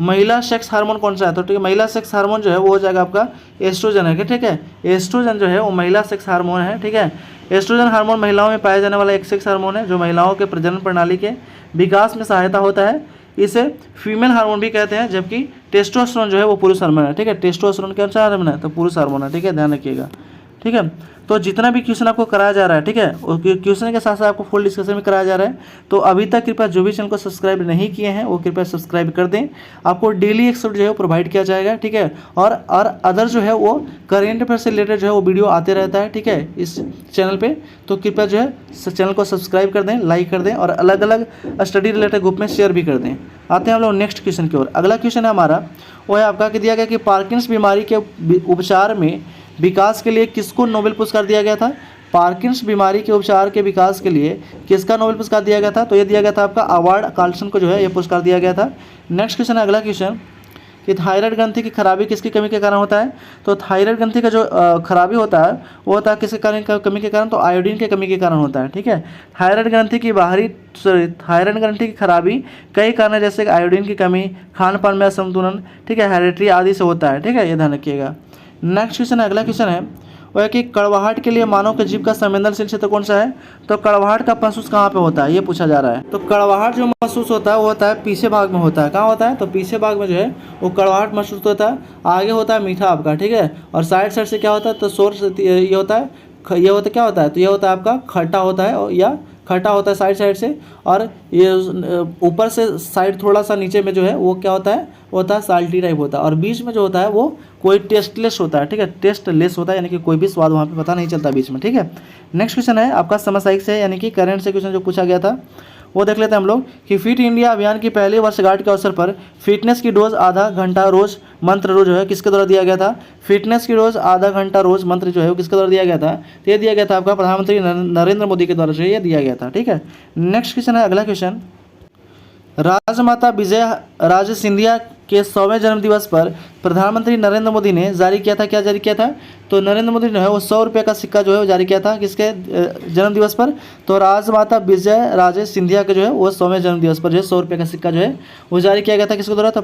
महिला सेक्स हार्मोन कौन सा है, तो ठीक है, महिला सेक्स हार्मोन जो है वो हो जाएगा आपका एस्ट्रोजन है। ठीक है, एस्ट्रोजन जो है वो महिला सेक्स हार्मोन है। ठीक है, एस्ट्रोजन हार्मोन महिलाओं में पाया जाने वाला एक सेक्स हार्मोन है जो महिलाओं के प्रजनन प्रणाली के विकास में सहायता होता है। इसे फीमेल हार्मोन भी कहते हैं, जबकि टेस्टोस्टेरोन जो है वो पुरुष हार्मोन है। ठीक है, टेस्टोस्टेरोन कौन सा हार्मोन है, तो पुरुष हार्मोन है। ठीक है, ध्यान रखिएगा। ठीक है, तो जितना भी क्वेश्चन आपको कराया जा रहा है, ठीक है, और क्वेश्चन के साथ साथ आपको फुल डिस्कशन भी कराया जा रहा है। तो अभी तक कृपया जो भी चैनल को सब्सक्राइब नहीं किए हैं वो कृपया सब्सक्राइब कर दें। आपको डेली एक जो है वो प्रोवाइड किया जाएगा। ठीक है, और अदर जो है वो करेंट अफेयर से रिलेटेड जो है वो वीडियो आते रहता है। ठीक है, इस चैनल पे, तो कृपया जो है चैनल को सब्सक्राइब कर दें, लाइक कर दें और अलग अलग स्टडी रिलेटेड ग्रुप में शेयर भी कर दें। आते हैं हम लोग नेक्स्ट क्वेश्चन की ओर। अगला क्वेश्चन है हमारा, वो है आपका कि दिया गया कि पार्किंस बीमारी के उपचार में विकास के लिए किसको नोबेल पुरस्कार दिया गया था। पार्किंस बीमारी के उपचार के विकास के लिए किसका नोबेल पुरस्कार दिया गया था, तो ये दिया गया था आपका अवार्ड कार्लसन को जो है ये पुरस्कार दिया गया था। नेक्स्ट क्वेश्चन है, अगला क्वेश्चन कि थायराइड ग्रंथि की खराबी किसकी कमी के कारण होता है, तो थायराइड ग्रंथि का जो खराबी होता है वो होता है किसके कारण, कमी के कारण, तो आयोडीन के कमी के कारण होता है। ठीक है, थायराइड ग्रंथि की थायराइड ग्रंथि की खराबी कई कारण जैसे आयोडीन की कमी, खान पान में असंतुलन, ठीक है, हेरिडिटी आदि से होता है। ठीक है, ये ध्यान रखिएगा। नेक्स्ट क्वेश्चन है, अगला क्वेश्चन है वो है कि कड़वाहट के लिए मानव के जीभ का संवेदनशील क्षेत्र कौन सा है, तो कड़वाहट का महसूस कहाँ पे होता है, ये पूछा जा रहा है। तो कड़वाहट जो महसूस होता है वो होता है पीछे भाग में होता है। कहाँ होता है, तो पीछे भाग में जो है वो कड़वाहट महसूस होता है। आगे होता है मीठा आपका। ठीक है, और साइड से क्या होता है, तो सोर्स ये होता है, ये होता क्या होता है, तो ये होता है आपका खट्टा होता है या खट्टा होता है साइड से, और ये ऊपर से साइड थोड़ा सा नीचे में जो है वो क्या होता है, वो होता है साल्टी टाइप होता है, और बीच में जो होता है वो कोई टेस्टलेस होता है। ठीक है, टेस्टलेस होता है, यानी कि कोई भी स्वाद वहाँ पे पता नहीं चलता बीच में। ठीक है, नेक्स्ट क्वेश्चन है आपका समसामयिक से, यानी कि करंट से क्वेश्चन जो पूछा गया था वो देख लेते हैं हम लोग कि फिट इंडिया अभियान की पहली वर्षगांठ के अवसर पर फिटनेस की डोज आधा घंटा रोज मंत्र रोज जो है किसके द्वारा दिया गया था। फिटनेस की डोज आधा घंटा रोज मंत्र जो है वो किसके द्वारा दिया गया था, तो ये दिया गया था आपका प्रधानमंत्री नरेंद्र मोदी के द्वारा जो है ये दिया गया था। ठीक है, नेक्स्ट क्वेश्चन है, अगला क्वेश्चन, राजमाता विजय राजे सिंधिया के 100वें जन्मदिवस पर प्रधानमंत्री नरेंद्र मोदी ने जारी किया था, क्या जारी किया था, तो नरेंद्र मोदी ने वो 100 रुपये का सिक्का जो है वो जारी किया था किसके जन्मदिवस पर, तो राजमाता विजय राजे सिंधिया के जो है वो 100वें जन्मदिवस पर जो है 100 रुपये का सिक्का जो है वो जारी किया गया था किसके द्वारा, तो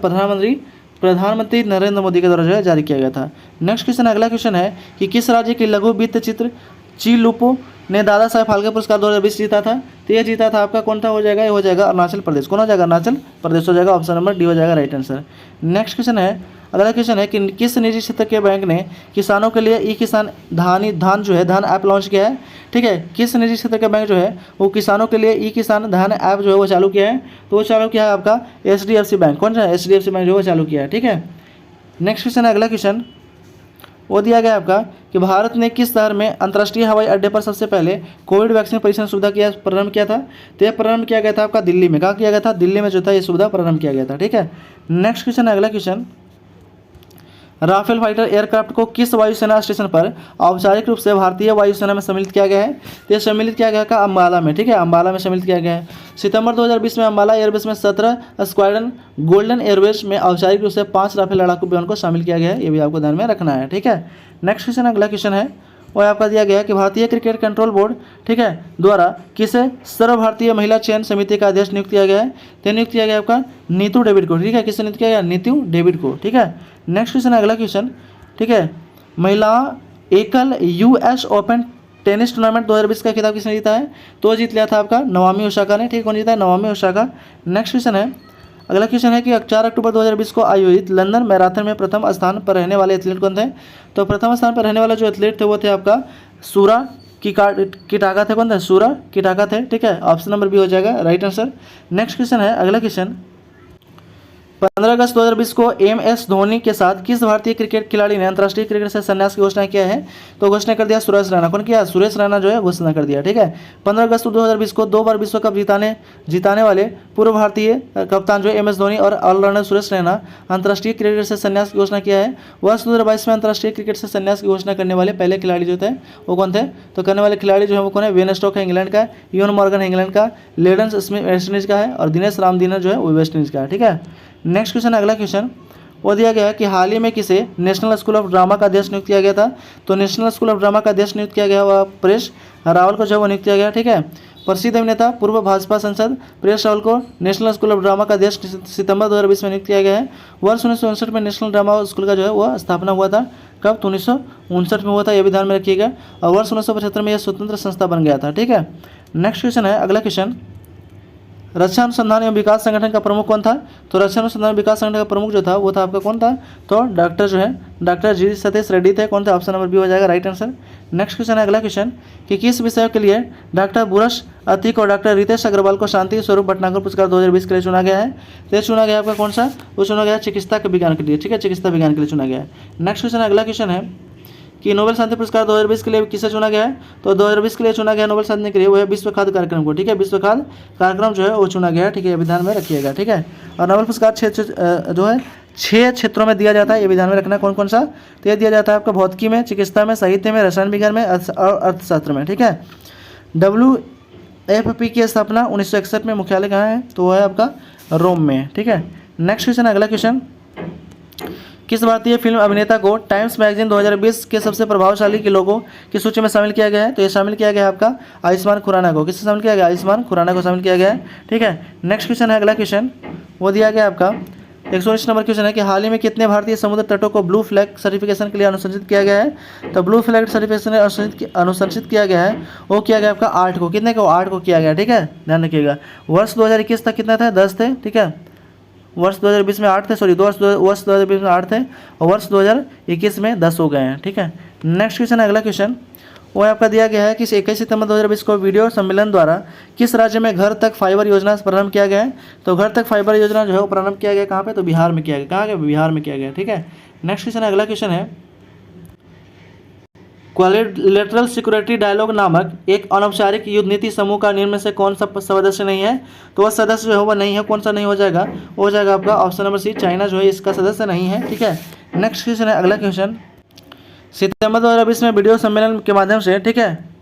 प्रधानमंत्री नरेंद्र मोदी के द्वारा जो है जारी किया गया था। नेक्स्ट क्वेश्चन, अगला क्वेश्चन है कि किस राज्य की लघु वित्त चित्र ची लुपो ने दादा साहेब फाल्के पुरस्कार 2020 जीता था, तो ये जीता था आपका कौन सा हो जाएगा, ये हो जाएगा अरुणाचल प्रदेश। कौन हो जाएगा, अरुणाचल प्रदेश हो जाएगा, ऑप्शन नंबर डी हो जाएगा राइट आंसर। नेक्स्ट क्वेश्चन है, अगला क्वेश्चन है कि किस निजी क्षेत्र के बैंक ने किसानों के लिए ई किसान धान जो है धान ऐप लॉन्च किया है। ठीक है, किस निजी क्षेत्र का बैंक जो है वो किसानों के लिए ई किसान धान ऐप जो है वो चालू किया है, तो वो चालू किया है आपका HDFC बैंक। कौन सा, HDFC बैंक जो है वो चालू किया है। ठीक है, नेक्स्ट क्वेश्चन है, अगला क्वेश्चन वो दिया गया आपका कि भारत ने किस शहर में अंतर्राष्ट्रीय हवाई अड्डे पर सबसे पहले कोविड वैक्सीन परीक्षण सुविधा प्रारंभ किया था, तो यह प्रारंभ किया गया था आपका दिल्ली में। कहाँ किया गया था, दिल्ली में जो था ये सुविधा प्रारंभ किया गया था। ठीक है, नेक्स्ट क्वेश्चन है, अगला क्वेश्चन, राफेल फाइटर एयरक्राफ्ट को किस वायुसेना स्टेशन पर औपचारिक रूप से भारतीय वायुसेना में सम्मिलित किया गया है, तो यह सम्मिलित किया गया का अम्बाला में। ठीक है, अम्बाला में सम्मिलित किया गया है। सितंबर 2020 में अम्बाला एयरबेस में 17 स्क्वाड्रन गोल्डन एयरवेज में औपचारिक रूप से 5 राफेल लड़ाकू विमान को शामिल किया गया है, ये भी आपको ध्यान में रखना है। ठीक है, नेक्स्ट क्वेश्चन, अगला क्वेश्चन है वो आपका दिया गया कि भारतीय क्रिकेट कंट्रोल बोर्ड, ठीक है, द्वारा किसे सर्व भारतीय महिला चयन समिति का अध्यक्ष नियुक्त किया गया है, तो नियुक्त किया गया आपका नीतू डेविड को। ठीक है, किससे नियुक्त किया गया, नीतू डेविड को। ठीक है, नेक्स्ट क्वेश्चन है, अगला क्वेश्चन, ठीक है, महिला एकल यूएस ओपन टेनिस टूर्नामेंट 2020 का खिताब किसने जीता है? तो जीत लिया था आपका नवामी ओसाका ने। ठीक, कौन जीता है? नवामी ओसाका। नेक्स्ट क्वेश्चन है, अगला क्वेश्चन है कि 4 अक्टूबर 2020 को आयोजित लंदन मैराथन में प्रथम स्थान पर रहने वाले एथलीट कौन थे? तो प्रथम स्थान पर रहने वाले जो एथलीट थे वो थे आपका सूरा किटागा थे। कौन थे? सूरा किटागा थे। ठीक है, ऑप्शन नंबर बी हो जाएगा राइट आंसर। नेक्स्ट क्वेश्चन है, अगला क्वेश्चन, 15 अगस्त 2020 को एम.एस. धोनी के साथ किस भारतीय क्रिकेट खिलाड़ी ने अंतर्राष्ट्रीय क्रिकेट से संन्यास की घोषणा किया है? तो घोषणा कर दिया सुरेश रैना। कौन किया? सुरेश रैना जो है घोषणा कर दिया। ठीक है, 15 अगस्त 2020 को 2 बार विश्व कप जिताने वाले पूर्व भारतीय कप्तान जो एम.एस. धोनी और ऑलराउंडर सुरेश रैना अंतर्राष्ट्रीय क्रिकेट से संन्यास की घोषणा किया है। वर्ष 2022 में अंतर्राष्ट्रीय क्रिकेट से संन्यास की घोषणा करने वाले पहले खिलाड़ी जो थे वो कौन थे? तो करने वाले खिलाड़ी जो है वो कौन है? वेन स्टोक है इंग्लैंड का, इवन मॉर्गन है इंग्लैंड का, लेडन स्मिथ वेस्ट इंडीज का है और दिनेश रामदीना जो है वो वेस्ट इंडीज का है। ठीक है, नेक्स्ट क्वेश्चन, अगला क्वेश्चन वो दिया गया है कि हाल ही में किसे नेशनल स्कूल ऑफ ड्रामा का अध्यक्ष नियुक्त किया गया था? तो नेशनल स्कूल ऑफ ड्रामा का अध्यक्ष नियुक्त किया गया वह परेश रावल को जो वो नियुक्त किया गया। ठीक है, प्रसिद्ध अभिनेता पूर्व भाजपा सांसद परेश रावल को नेशनल स्कूल ऑफ ड्रामा का अध्यक्ष सितंबर 2020 में नियुक्त किया गया है। वर्ष 1959 में नेशनल ड्रामा स्कूल का जो है वह स्थापना हुआ था। कब? तो 1959 में हुआ था, यह भी ध्यान में रखिएगा। और वर्ष 1975 में यह स्वतंत्र संस्था बन गया था। ठीक है, नेक्स्ट क्वेश्चन है, अगला क्वेश्चन, रक्षा अनुसंधान एवं विकास संगठन का प्रमुख कौन था? तो रक्षा अनुसंधान एवं विकास संगठन का प्रमुख जो था वो था आपका कौन था? तो डॉक्टर जो है डॉक्टर जी सतीश रेड्डी थे। कौन थे? ऑप्शन नंबर बी हो जाएगा राइट आंसर। नेक्स्ट क्वेश्चन है, अगला क्वेश्चन, कि किस विषय के लिए डॉक्टर बुरश अतीक और डॉक्टर रितेश अग्रवाल को शांति स्वरूप भटनागर पुरस्कार 2020 के लिए चुना गया है? तो चुना गया आपका कौन सा? वो चुना गया चिकित्सा के विज्ञान के लिए। ठीक है, चिकित्सा विज्ञान के लिए चुना गया है। नेक्स्ट क्वेश्चन, अगला क्वेश्चन है कि नोबेल शांति पुरस्कार 2020 के लिए किसे चुना गया है? तो 2020 के लिए चुना गया नोबेल शांति के लिए वो है विश्व खाद्य कार्यक्रम को। ठीक है, विश्व खाद्य कार्यक्रम जो है वो चुना गया है। ठीक है, विधान में रखिएगा। ठीक है, और नोबेल पुरस्कार जो है 6 क्षेत्रों में दिया जाता है, ये विधान में रखना। कौन कौन सा? तो ये दिया जाता है आपका भौतिकी में, चिकित्सा में, साहित्य में, रसायन विज्ञान में और अर्थशास्त्र में। ठीक है, WFP की स्थापना 1961 में, मुख्यालय कहाँ है? तो वह है आपका रोम में। ठीक है, नेक्स्ट क्वेश्चन, अगला क्वेश्चन, किस भारतीय फिल्म अभिनेता को टाइम्स मैगजीन 2020 के सबसे प्रभावशाली के लोगों की सूची में शामिल किया गया है? तो ये शामिल किया गया है आपका आयुष्मान खुराना को। किससे शामिल किया गया? आयुष्मान खुराना को शामिल किया गया है। ठीक है, नेक्स्ट क्वेश्चन है, अगला क्वेश्चन, वो दिया गया आपका 119 नंबर क्वेश्चन है कि हाल ही में कितने भारतीय समुद्र तटों को ब्लू फ्लैग सर्टिफिकेशन के लिए अनुशंसित किया गया है? तो ब्लू फ्लैग सर्टिफिकेशन अनुशंसित किया गया है वो किया गया आपका 8 को। कितने को? 8 को किया गया। ठीक है, ध्यान रखिएगा। वर्ष 2021 तक कितना था? 10 थे। ठीक है, वर्ष 2020 में 8 थे, सॉरी वर्ष 2020 में 8 थे और वर्ष 2021 में 10 हो गए हैं। ठीक है, नेक्स्ट क्वेश्चन, अगला क्वेश्चन, वो आपका दिया गया है कि 21 सितंबर 2020 को वीडियो सम्मेलन द्वारा किस राज्य में घर तक फाइबर योजना प्रारंभ किया गया है? तो घर तक फाइबर योजना जो है वो प्रारंभ किया गया कहाँ पे? तो बिहार में किया गया। कहाँ गया? बिहार में किया गया। ठीक है, नेक्स्ट क्वेश्चन, अगला क्वेश्चन है, क्वाड्रिलेटरल सिक्योरिटी डायलॉग नामक एक अनौपचारिक युद्ध नीति समूह का निम्न में से कौन सा सदस्य नहीं है? तो वह सदस्य जो है वह नहीं है। कौन सा नहीं हो जाएगा? वो हो जाएगा आपका ऑप्शन नंबर सी, चाइना जो है इसका सदस्य नहीं है। ठीक है, नेक्स्ट क्वेश्चन है, अगला क्वेश्चन, सितंबर 2020 में वीडियो सम्मेलन के माध्यम से, ठीक है,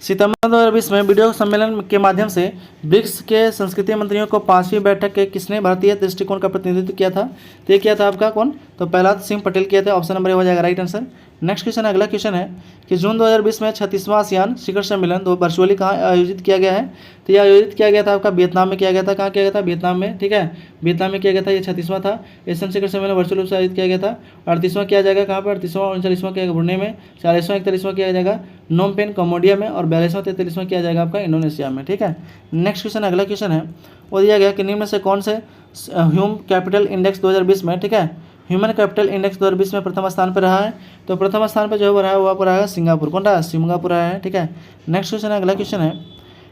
सितंबर 2020 में वीडियो सम्मेलन के माध्यम से ब्रिक्स के संस्कृति मंत्रियों को 5वीं बैठक के किसने भारतीय दृष्टिकोण का प्रतिनिधित्व किया था? तो ये किया था आपका कौन? तो प्रहलाद सिंह पटेल किया था। ऑप्शन नंबर ए हो जाएगा राइट आंसर। नेक्स्ट क्वेश्चन, अगला क्वेश्चन है कि जून 2020 में 36वां आसियान शिखर सम्मेलन वर्चुअली कहाँ आयोजित किया गया है? तो यह आयोजित किया गया था आपका वियतनाम में किया गया था। कहाँ किया गया था? वियतनाम में। ठीक है, वियतनाम में किया गया था। ये 36वां था। एशियन शिखर सम्मेलन वर्चुअल रूप से आयोजित किया गया था। 38वां किया जाएगा कहाँ पर? 38वां 39वां किया ब्रुनेई में। 40वां 41वां किया जाएगा नोम पेन कम्बोडिया में और 42वां 43वां किया जाएगा आपका इंडोनेशिया में। ठीक है, नेक्स्ट क्वेश्चन, अगला क्वेश्चन है वो दिया गया कि निम्न में से कौन से ह्यूमन कैपिटल इंडेक्स 2020 में, ठीक है, ह्यूमन कैपिटल इंडेक्स 2020 में प्रथम स्थान पर रहा है? तो प्रथम स्थान पर जो है रहा है वो आपको रहेगा सिंगापुर। कौन रहा? सिंगापुर रहा है। ठीक है, नेक्स्ट क्वेश्चन है, अगला क्वेश्चन है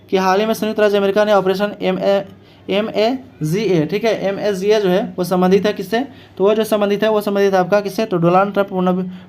कि हाल ही में संयुक्त राज्य अमेरिका ने ऑपरेशन MAGA, ठीक है, MAGA जो है वो संबंधित है किससे? तो वो जो संबंधित है वो संबंधित है आपका किससे? तो डोनाल्ड ट्रंप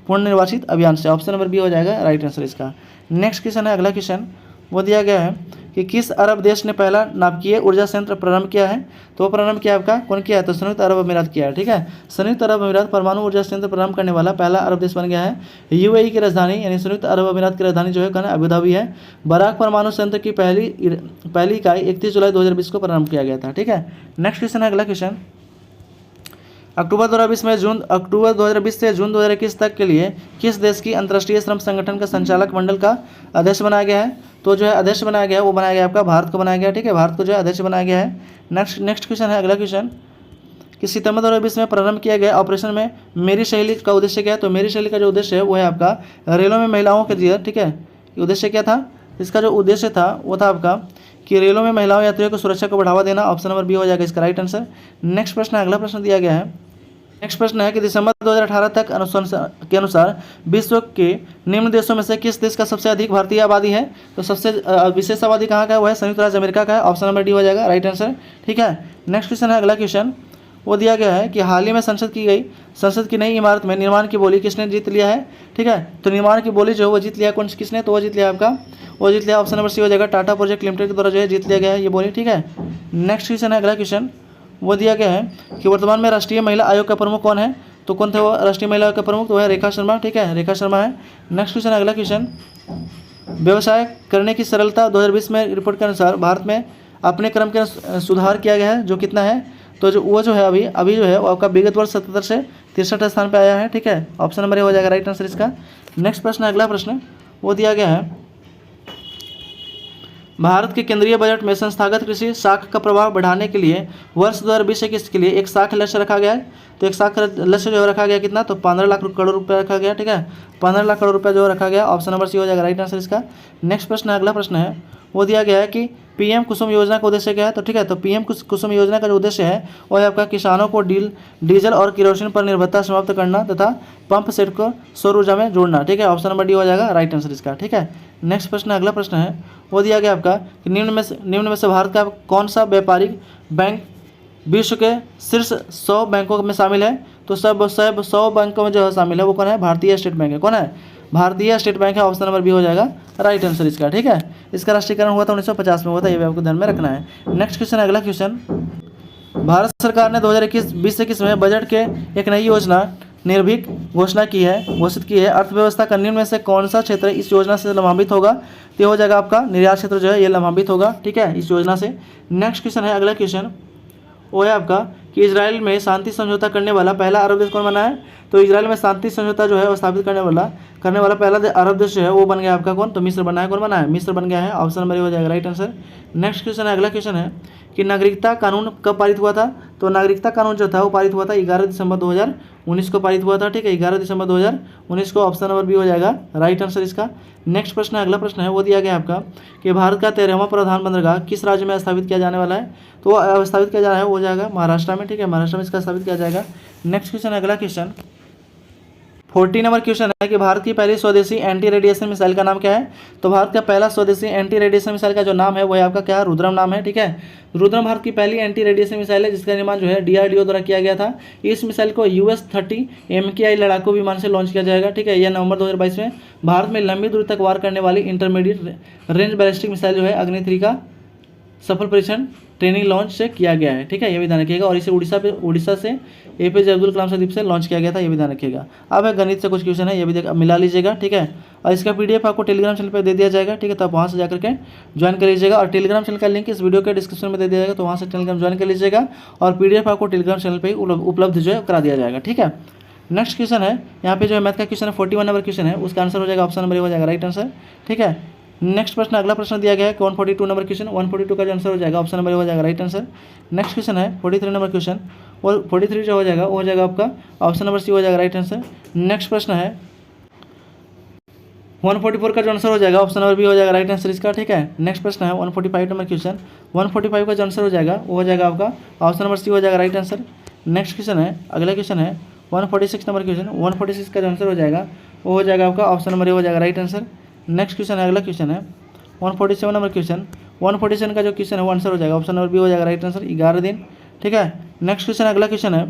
पूर्ण निर्वाचित अभियान से। ऑप्शन नंबर बी हो जाएगा राइट आंसर इसका। नेक्स्ट क्वेश्चन है, अगला क्वेश्चन वो दिया गया है कि किस अरब देश ने पहला नाभिकीय ऊर्जा संयंत्र प्रारंभ किया है? तो वो प्रारंभ किया आपका कौन किया है? तो संयुक्त अरब अमीरात किया है। ठीक है, संयुक्त अरब अमीरात परमाणु ऊर्जा संयंत्र प्रारंभ करने वाला पहला अरब देश बन गया है। UAE की राजधानी यानी संयुक्त अरब अमीरात की राजधानी जो है कौन है? अबू धाबी है। बराक परमाणु संयंत्र की पहली इकाई 31 जुलाई 2020 को प्रारंभ किया गया था। ठीक है, नेक्स्ट क्वेश्चन है, अगला क्वेश्चन, अक्टूबर 2020 से जून 2021 तक के लिए किस देश की अंतर्राष्ट्रीय श्रम संगठन का संचालक मंडल का अध्यक्ष बनाया गया है? तो जो है अध्यक्ष बनाया गया है वो बनाया गया आपका भारत को बनाया गया। ठीक है, भारत को जो है अध्यक्ष बनाया गया है। नेक्स्ट क्वेश्चन है, अगला क्वेश्चन, कि सितंबर 2020 में प्रारंभ किया गया ऑपरेशन में मेरी सहेली का उद्देश्य क्या है? तो मेरी सहेली का जो उद्देश्य है वो है आपका रेलों में महिलाओं के लिए, ठीक है, उद्देश्य क्या था? इसका जो उद्देश्य था वो था आपका कि रेलों में महिलाओं यात्रियों की सुरक्षा को बढ़ावा देना। ऑप्शन नंबर बी हो जाएगा इसका राइट आंसर। नेक्स्ट प्रश्न, अगला प्रश्न दिया गया है। नेक्स्ट प्रश्न है कि दिसंबर 2018 तक के अनुसार विश्व के निम्न देशों में से किस देश का सबसे अधिक भारतीय आबादी है? तो सबसे विशेष आबादी कहाँ का है? वो है संयुक्त राज्य अमेरिका का है। ऑप्शन नंबर डी हो जाएगा राइट आंसर, ठीक है। नेक्स्ट क्वेश्चन है, अगला क्वेश्चन वो दिया गया है कि हाल ही में संसद की नई इमारत में निर्माण की बोली किसने जीत लिया है? ठीक है, तो निर्माण की बोली जो है वो जीत लिया कौन किसने? तो वो जीत लिया आपका, वो जीत लिया ऑप्शन नंबर सी हो जाएगा, टाटा प्रोजेक्ट लिमिटेड के द्वारा जो है जीत लिया गया है ये बोली, ठीक है। नेक्स्ट क्वेश्चन है, अगला क्वेश्चन वो दिया गया है कि वर्तमान में राष्ट्रीय महिला आयोग का प्रमुख कौन है? तो कौन थे वो राष्ट्रीय महिला आयोग का प्रमुख? तो है रेखा शर्मा, ठीक है, रेखा शर्मा है। नेक्स्ट क्वेश्चन, अगला क्वेश्चन, व्यवसाय करने की सरलता 2020 में रिपोर्ट के अनुसार भारत में अपने क्रम के सुधार किया गया है, जो कितना है? तो जो वो जो है अभी जो है वो आपका विगत वर्ष 77 से 63 स्थान पे आया है, ठीक है। ऑप्शन नंबर ए हो जाएगा राइट आंसर इसका। नेक्स्ट प्रश्न, अगला प्रश्न वो दिया गया है, भारत के केंद्रीय बजट में संस्थागत कृषि साख का प्रभाव बढ़ाने के लिए वर्ष 2020-21 के लिए एक साख लक्ष्य रखा गया है। तो एक साख लक्ष्य जो रखा गया कितना? तो 15 लाख करोड़ रुपये रखा गया, ठीक है, 15 लाख करोड़ रुपये जो रखा गया। ऑप्शन नंबर सी हो जाएगा राइट आंसर इसका। नेक्स्ट प्रश्न, अगला प्रश्न है वो दिया गया है कि पीएम कुसुम योजना का उद्देश्य क्या है? तो ठीक है, तो पीएम कुसुम योजना का जो उद्देश्य है वो है आपका किसानों को डीजल और केरोसिन पर निर्भरता समाप्त करना तथा पंप सेट को सौर ऊर्जा में जोड़ना, ठीक है। ऑप्शन नंबर डी हो जाएगा राइट आंसर इसका, ठीक है। नेक्स्ट प्रश्न, अगला प्रश्न है वो दिया गया आपका कि निम्न में से भारत का कौन सा व्यापारिक बैंक विश्व के शीर्ष 100 बैंकों में शामिल है? तो सब 100 बैंकों में जो है शामिल है वो कौन है? भारतीय स्टेट बैंक है। कौन है? भारतीय स्टेट बैंक है। ऑप्शन नंबर बी हो जाएगा राइट आंसर इसका, ठीक है। इसका राष्ट्रीयकरण हुआ था 1950 में हुआ था, ये भी आपको ध्यान में रखना है। नेक्स्ट क्वेश्चन, अगला क्वेश्चन, भारत सरकार ने 2021 में बजट के एक नई योजना निर्भीक घोषित की है। अर्थव्यवस्था का निम्न में से कौन सा क्षेत्र इस योजना से लाभान्वित होगा? तो हो जाएगा आपका निर्यात क्षेत्र जो है ये लाभान्वित होगा, ठीक है, इस योजना से। नेक्स्ट क्वेश्चन है, अगला क्वेश्चन वो है आपका कि इजराइल में शांति समझौता करने वाला पहला अरब देश कौन बना है? तो इजराइल में शांति समझौता जो है वो स्थापित करने वाला पहला अरब देश जो है वो बन गया आपका कौन? तो मिस्र बना है। कौन बना है? मिस्र बन गया है। ऑप्शन नंबर ए हो जाएगा राइट आंसर। नेक्स्ट क्वेश्चन है, अगला क्वेश्चन है कि नागरिकता कानून कब पारित हुआ था? तो नागरिकता कानून जो था वो पारित हुआ था 11 दिसंबर 2019 को पारित हुआ था, ठीक है, 11 दिसंबर 2019 को। ऑप्शन नंबर बी हो जाएगा राइट आंसर इसका। नेक्स्ट प्रश्न, अगला प्रश्न है वो दिया गया आपका कि भारत का 13वां प्रधान बंदरगाह किस राज्य में स्थापित किया जाने वाला है? तो वो स्थापित किया जा रहा है वो जाएगा महाराष्ट्र में, ठीक है, महाराष्ट्र में इसका स्थापित किया जाएगा। नेक्स्ट क्वेश्चन, अगला क्वेश्चन 40 नंबर क्वेश्चन है कि भारत की पहली स्वदेशी एंटी रेडिएशन मिसाइल का नाम क्या है? तो भारत का पहला स्वदेशी एंटी रेडिएशन मिसाइल का जो नाम है वो है आपका क्या? रुद्रम नाम है, ठीक है। रुद्रम भारत की पहली एंटी रेडिएशन मिसाइल है जिसका निर्माण जो है DRDO द्वारा किया गया था। इस मिसाइल को US-30 MKI लड़ाकू विमान से लॉन्च किया जाएगा, ठीक है। यह नवंबर 2022 में भारत में लंबी दूरी तक वार करने वाली इंटरमीडिएट रेंज बैलिस्टिक मिसाइल जो है अग्नि 3 का सफल परीक्षण ट्रेनिंग लॉन्च से किया गया है, ठीक है, ये भी ध्यान रखिएगा। और इसे उड़ीसा से APJ अब्दुल कलाम द्वीप से लॉन्च किया गया था, ये भी ध्यान रखिएगा। अब है गणित से कुछ क्वेश्चन है, ये भी मिला लीजिएगा, ठीक है। और इसका PDF आपको टेलीग्राम चैनल पर दे दिया जाएगा, ठीक है, तो आप वहाँ से जाकर के ज्वाइन कर लीजिएगा। और टेलीग्राम चैनल का लिंक इस वीडियो के डिस्क्रिप्शन में दे दिया जाएगा, तो वहाँ से टेलीग्राम ज्वाइन कर लीजिएगा। और PDF आपको टेलीग्राम चैनल पर उपलब्ध जो है करा दिया जाएगा, ठीक है। नेक्स्ट क्वेश्चन है यहाँ पे जो है मैथ का क्वेश्चन है 41 नंबर क्वेश्चन है, उसका आंसर हो जाएगा ऑप्शन नंबर ए हो जाएगा राइट आंसर, ठीक है। नेक्स्ट प्रश्न, अगला प्रश्न दिया गया है 142 नंबर क्वेश्चन, 142 का जो आंसर हो जाएगा ऑप्शन नंबर ए हो जाएगा राइट आंसर। नेक्स्ट क्वेश्चन है 43 नंबर क्वेश्चन, और 43 जो हो जाएगा वो हो जाएगा आपका ऑप्शन नंबर सी हो जाएगा राइट आंसर। नेक्स्ट प्रश्न है 144 का जो आंसर हो जाएगा ऑप्शन नंबर बी हो जाएगा राइट आंसर इसका, ठीक है। नेक्स्ट प्रश्न है 145 नंबर क्वेश्चन, 145 का जो आंसर हो जाएगा वो हो जाएगा आपका ऑप्शन नंबर सी हो जाएगा राइट आंसर। नेक्स्ट क्वेश्चन है, अगला क्वेश्चन है 146 नंबर क्वेश्चन, 146 का जो आंसर हो जाएगा वो हो जाएगा आपका ऑप्शन नंबर ए हो जाएगा राइट आंसर। नेक्स्ट क्वेश्चन है, अगला क्वेश्चन है 147 नंबर क्वेश्चन, 147 का जो क्वेश्चन है वो आंसर हो जाएगा ऑप्शन नंबर बी हो जाएगा राइट आंसर 11 दिन, ठीक है। नेक्स्ट क्वेश्चन, अगला क्वेश्चन है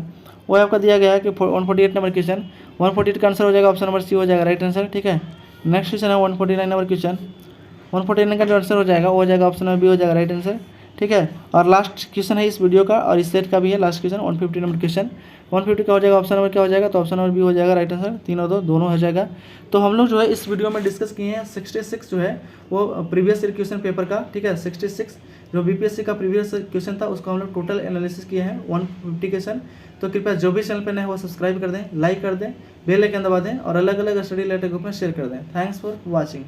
वो आपका दिया गया है कि 148 नंबर क्वेश्चन, 148 का आंसर हो जाएगा ऑप्शन नंबर सी हो जाएगा राइट आंसर, ठीक है। नेक्स्ट क्वेश्चन है 149 नंबर क्वेश्चन, 149 का जो आंसर हो जाएगा वो हो जाएगा ऑप्शन नंबर बी हो जाएगा राइट आंसर, ठीक है। और लास्ट क्वेश्चन है इस वीडियो का और इस सेट का भी है लास्ट क्वेश्चन 150 नंबर क्वेश्चन, 150 का हो जाएगा ऑप्शन नंबर क्या हो जाएगा? तो ऑप्शन नंबर बी हो जाएगा राइट आंसर, 3 और 2 दोनों हो जाएगा। तो हम लोग जो है इस वीडियो में डिस्कस किए हैं 66 जो है वो प्रीवियस ईयर क्वेश्चन पेपर का, ठीक है, 66 जो BPSC का प्रीवियस क्वेश्चन था उसको हम लोग टोटल एनालिसिस किए हैं 150 क्वेश्चन। तो कृपया जो भी चैनल पर नए वो सब्सक्राइब कर दें, लाइक कर दें, बेल आइकन दबा दें और अलग अलग स्टडी रिलेटेड ग्रुप में शेयर कर दें। Thanks for watching.